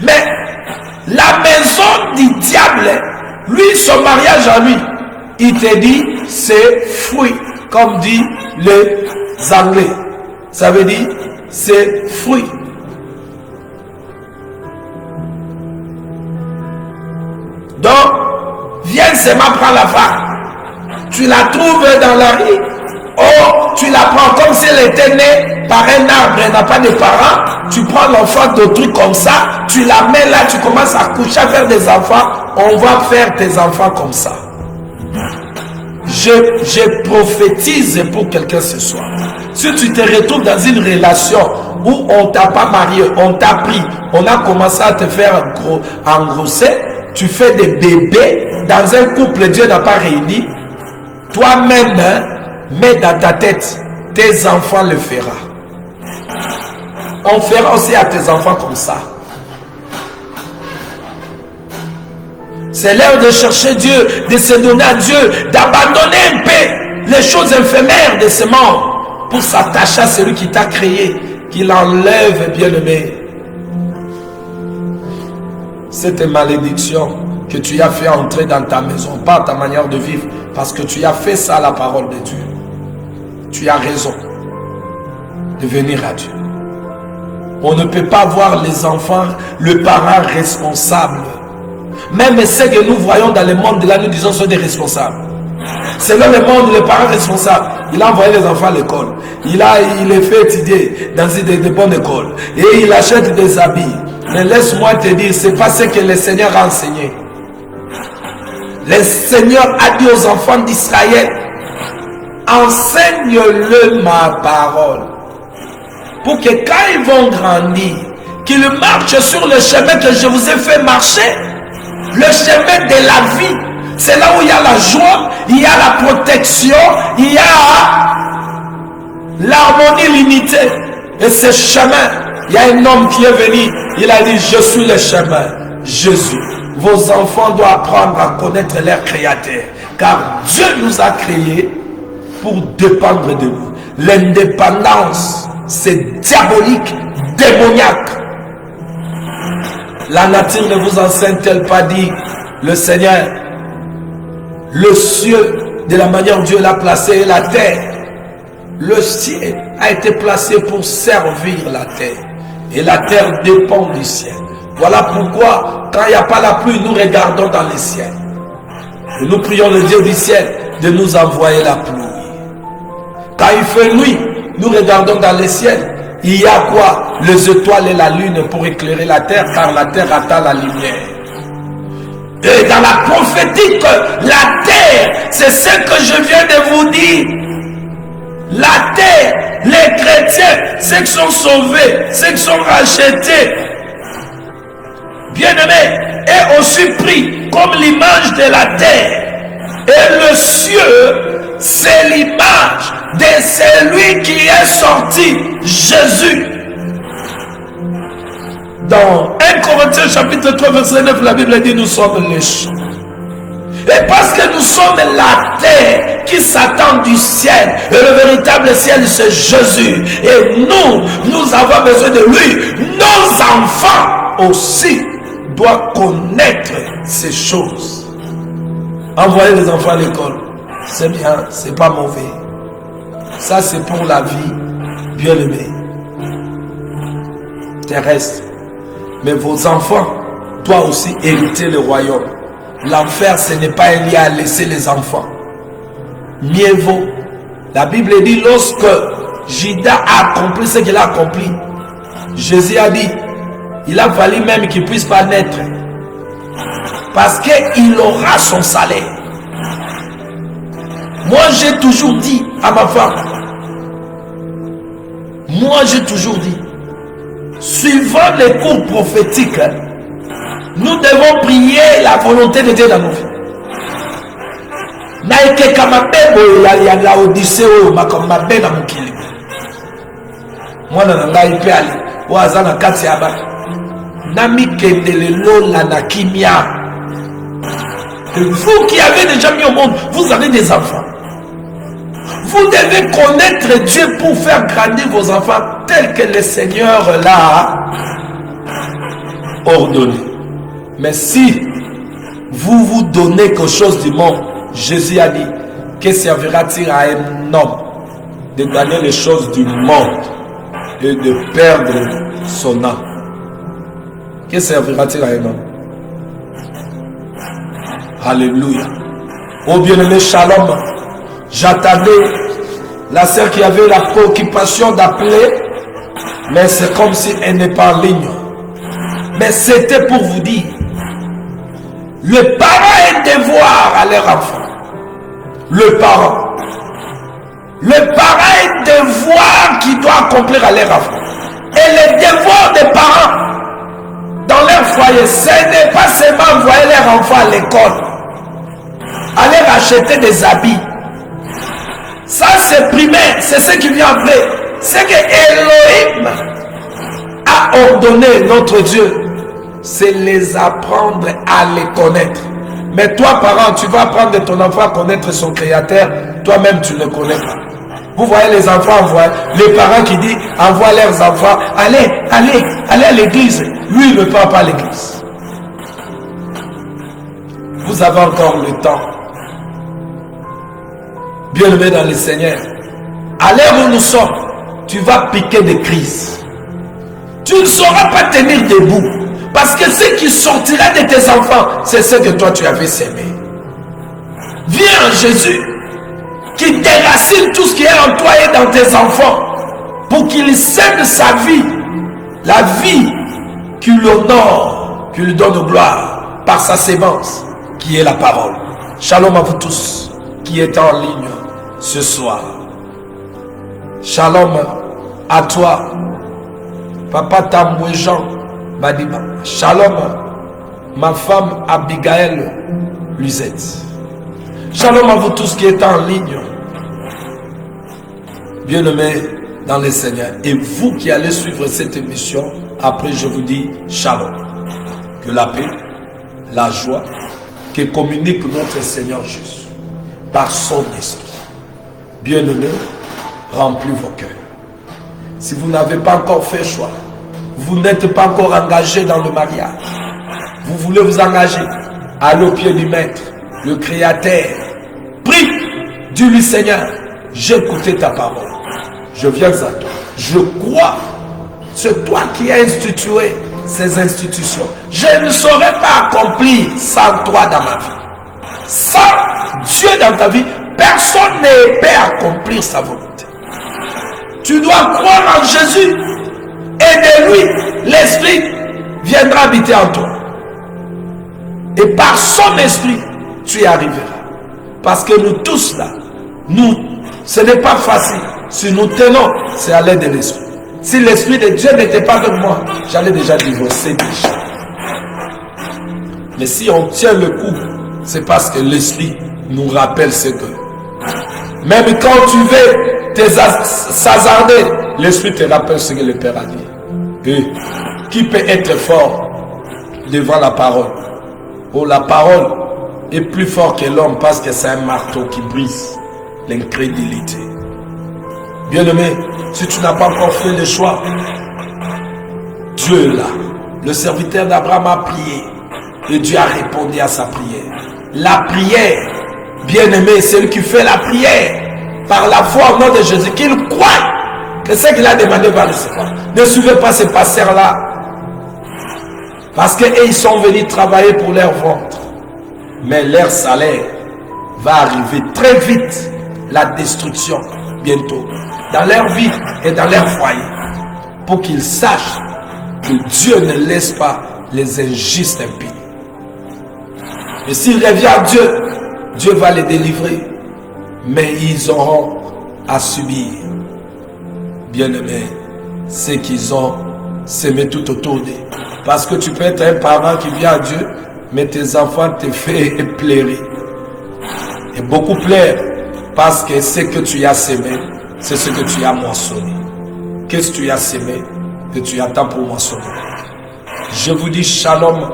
Mais la maison du diable, lui, son mariage à lui, il te dit, c'est fruit, comme dit les Anglais. Ça veut dire, c'est fruit. Donc, viens seulement prendre la femme. Tu la trouves dans la rue, oh, tu la prends comme si elle était née par un arbre, elle n'a pas de parents, tu prends l'enfant d'autrui comme ça, tu la mets là, tu commences à coucher, à faire des enfants, on va faire tes enfants comme ça. Je prophétise pour quelqu'un ce soir. Si tu te retrouves dans une relation où on t'a pas marié, on t'a pris, on a commencé à te faire engrosser, tu fais des bébés dans un couple, Dieu n'a pas réuni. Toi-même, mets dans ta tête, tes enfants le feront. On fera aussi à tes enfants comme ça. C'est l'heure de chercher Dieu, de se donner à Dieu, d'abandonner un peu les choses éphémères de ce monde pour s'attacher à celui qui t'a créé, qu'il enlève, bien-aimé, cette malédiction que tu as fait entrer dans ta maison, pas ta manière de vivre, parce que tu as fait ça à la parole de Dieu. Tu as raison de venir à Dieu. On ne peut pas voir les enfants, le parent responsable. Même ceux que nous voyons dans le monde de là, nous disons sont des responsables. Selon le monde, le parent responsable, il a envoyé les enfants à l'école. Il les fait étudier dans des bonnes écoles. Et il achète des habits. Mais laisse-moi te dire, ce n'est pas ce que le Seigneur a enseigné. Le Seigneur a dit aux enfants d'Israël, enseigne-le ma parole. Pour que quand ils vont grandir, qu'ils marchent sur le chemin que je vous ai fait marcher. Le chemin de la vie. C'est là où il y a la joie, il y a la protection, il y a l'harmonie limitée. Et ce chemin, il y a un homme qui est venu, il a dit, je suis le chemin, Jésus. Vos enfants doivent apprendre à connaître leur Créateur. Car Dieu nous a créés pour dépendre de nous. L'indépendance, c'est diabolique, démoniaque. La nature ne vous enseigne-t-elle pas dit, le Seigneur, le ciel, de la manière dont Dieu l'a placé, et la terre. Le ciel a été placé pour servir la terre. Et la terre dépend du ciel. Voilà pourquoi, quand il n'y a pas la pluie, nous regardons dans le ciel. Et nous prions le Dieu du ciel de nous envoyer la pluie. Quand il fait nuit, nous regardons dans le ciel. Il y a quoi? Les étoiles et la lune pour éclairer la terre, car la terre attend la lumière. Et dans la prophétique, la terre, c'est ce que je viens de vous dire. La terre, les chrétiens, ceux qui sont sauvés, ceux qui sont rachetés, bien-aimés, est aussi pris comme l'image de la terre. Et le ciel, c'est l'image de celui qui est sorti, Jésus. Dans 1 Corinthiens chapitre 3 verset 9, la Bible dit nous sommes les champs. Et parce que nous sommes la terre qui s'attend du ciel, et le véritable ciel c'est Jésus. Et nous avons besoin de lui. Nos enfants aussi doivent connaître ces choses. Envoyer les enfants à l'école, c'est bien, c'est pas mauvais. Ça c'est pour la vie bien-aimée terrestre. Mais vos enfants doivent aussi hériter le royaume. L'enfer, ce n'est pas un lieu à laisser les enfants. Mieux vaut. La Bible dit, lorsque Judas a accompli ce qu'il a accompli, Jésus a dit, il a fallu même qu'il ne puisse pas naître. Parce qu'il aura son salaire. Moi, j'ai toujours dit à ma femme, suivant les cours prophétiques, nous devons prier la volonté de Dieu dans nos vies. Naike kamabebo ya la Odyssée o makambe na mukili. Mwana nanga ipe ali waza na kati ya ba. Nami kendelelo la na kimia. Vous qui avez déjà mis au monde, vous avez des enfants. Vous devez connaître Dieu pour faire grandir vos enfants tels que le Seigneur l'a ordonné. Mais si vous vous donnez quelque chose du monde, Jésus a dit, que servira-t-il à un homme de gagner les choses du monde et de perdre son âme? Que servira-t-il à un homme? Alléluia. Oh bien-aimé, shalom. J'attendais la sœur qui avait la préoccupation d'appeler, mais c'est comme si elle n'est pas en ligne. Mais c'était pour vous dire, le parent a un devoir à leur enfant. Le parent a un devoir qu'il doit accomplir à leur enfant. Et le devoir des parents dans leur foyer, ce n'est pas seulement envoyer leur enfant à l'école, aller acheter des habits. Ça c'est primaire, c'est ce qui vient après. C'est que Elohim a ordonné notre Dieu, c'est les apprendre à les connaître. Mais toi, parent, tu vas apprendre de ton enfant à connaître son Créateur, toi-même tu ne connais pas. Vous voyez les enfants envoient, les parents qui disent, envoient leurs enfants, allez à l'église. Lui, il ne part pas à l'église. Vous avez encore le temps. Bien-aimé dans le Seigneur, à l'heure où nous sommes, tu vas piquer des crises. Tu ne sauras pas tenir debout. Parce que ce qui sortira de tes enfants, c'est ce que toi tu avais sémé. Viens en Jésus, qui déracine tout ce qui est en toi et dans tes enfants, pour qu'il sème sa vie, la vie qui l'honore, qui lui donne gloire, par sa sémence, qui est la parole. Shalom à vous tous, qui êtes en ligne ce soir. Shalom à toi, Papa Tamboué Jean Badiba. Shalom, ma femme Abigail Luzette. Shalom à vous tous qui êtes en ligne. Bien-aimés dans le Seigneur. Et vous qui allez suivre cette émission, après je vous dis shalom. Que la paix, la joie, que communique notre Seigneur Jésus par son esprit. Bien-aimés, remplis vos cœurs. Si vous n'avez pas encore fait choix, vous n'êtes pas encore engagé dans le mariage, vous voulez vous engager, allez au pied du Maître, le Créateur. Prie, dis-lui Seigneur, j'ai écouté ta parole, je viens à toi, je crois, c'est toi qui as institué ces institutions. Je ne saurais pas accomplir sans toi dans ma vie. Sans Dieu dans ta vie, personne ne peut accomplir sa volonté. Tu dois croire en Jésus et de lui, l'Esprit viendra habiter en toi. Et par son esprit, tu y arriveras. Parce que nous tous là, ce n'est pas facile. Si nous tenons, c'est à l'aide de l'Esprit. Si l'Esprit de Dieu n'était pas avec moi, j'allais déjà divorcer déjà. Mais si on tient le coup, c'est parce que l'Esprit nous rappelle ce que. Même quand tu veux s'hasarder, l'Esprit te rappelle ce que le Père a dit. Et qui peut être fort devant la parole? Oh, la parole est plus fort que l'homme parce que c'est un marteau qui brise l'incrédulité. Bien-aimé, si tu n'as pas encore fait le choix, Dieu est là. Le serviteur d'Abraham a prié et Dieu a répondu à sa prière. La prière, bien-aimé, c'est lui qui fait la prière par la foi au nom de Jésus, qu'il croit que ce qu'il a demandé va recevoir. Ne suivez pas ces pasteurs-là, parce qu'ils sont venus travailler pour leur ventre, mais leur salaire va arriver très vite, la destruction bientôt, dans leur vie et dans leur foyer, pour qu'ils sachent que Dieu ne laisse pas les injustes impies. Et s'ils reviennent à Dieu, Dieu va les délivrer, mais ils auront à subir, bien-aimés, ce qu'ils ont semé tout autour d'eux. Parce que tu peux être un parent qui vient à Dieu, mais tes enfants te font pleurer. Et beaucoup pleurent parce que ce que tu as semé, c'est ce que tu as moissonné. Qu'est-ce que tu as semé que tu attends pour moissonner? Je vous dis shalom,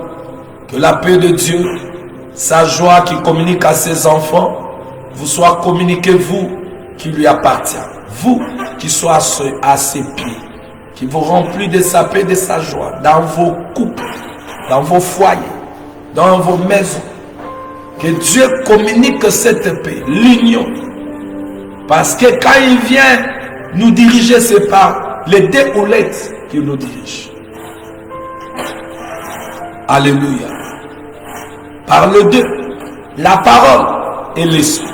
que la paix de Dieu, sa joie qui communique à ses enfants, vous soit communiqué, vous qui lui appartient, vous qui soyez à ses pieds, qui vous remplit de sa paix, de sa joie, dans vos couples, dans vos foyers, dans vos maisons. Que Dieu communique cette paix, l'union. Parce que quand il vient nous diriger, c'est par les deux houlettes qu'il nous dirige. Alléluia. Par le deux, la parole et l'esprit.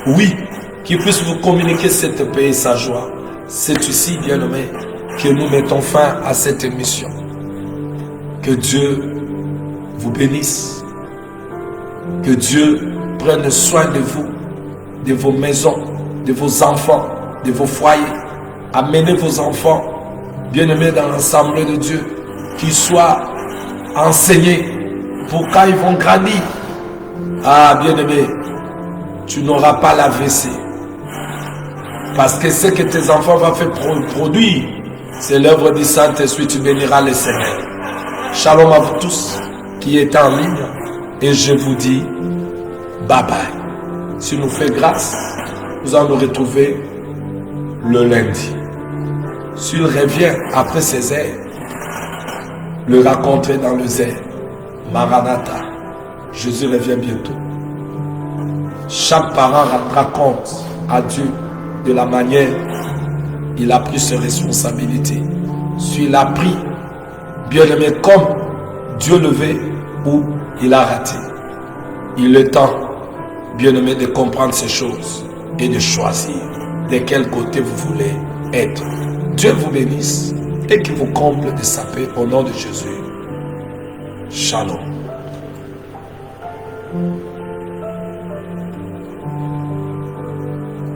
Oui, qu'il puisse vous communiquer cette paix et sa joie. C'est ici, bien-aimé, que nous mettons fin à cette émission. Que Dieu vous bénisse. Que Dieu prenne soin de vous, de vos maisons, de vos enfants, de vos foyers. Amenez vos enfants, bien-aimés, dans l'assemblée de Dieu, qu'ils soient enseignés pour quand ils vont grandir. Ah, bien-aimé, tu n'auras pas la WC. Parce que ce que tes enfants vont faire produire, c'est l'œuvre du Saint-Esprit, tu béniras le Seigneur. Shalom à vous tous qui êtes en ligne. Et je vous dis, bye bye. Si nous fait grâce, nous allons nous retrouver le lundi. S'il revient après 16 heures, le rencontrer dans le zèle. Maranatha. Jésus revient bientôt. Chaque parent raconte à Dieu de la manière il a pris ses responsabilités sur la pris, bien-aimé, comme Dieu le veut ou il a raté. Il est temps, bien-aimé, de comprendre ces choses et de choisir de quel côté vous voulez être. Dieu vous bénisse et qu'il vous comble de sa paix au nom de Jésus. Shalom.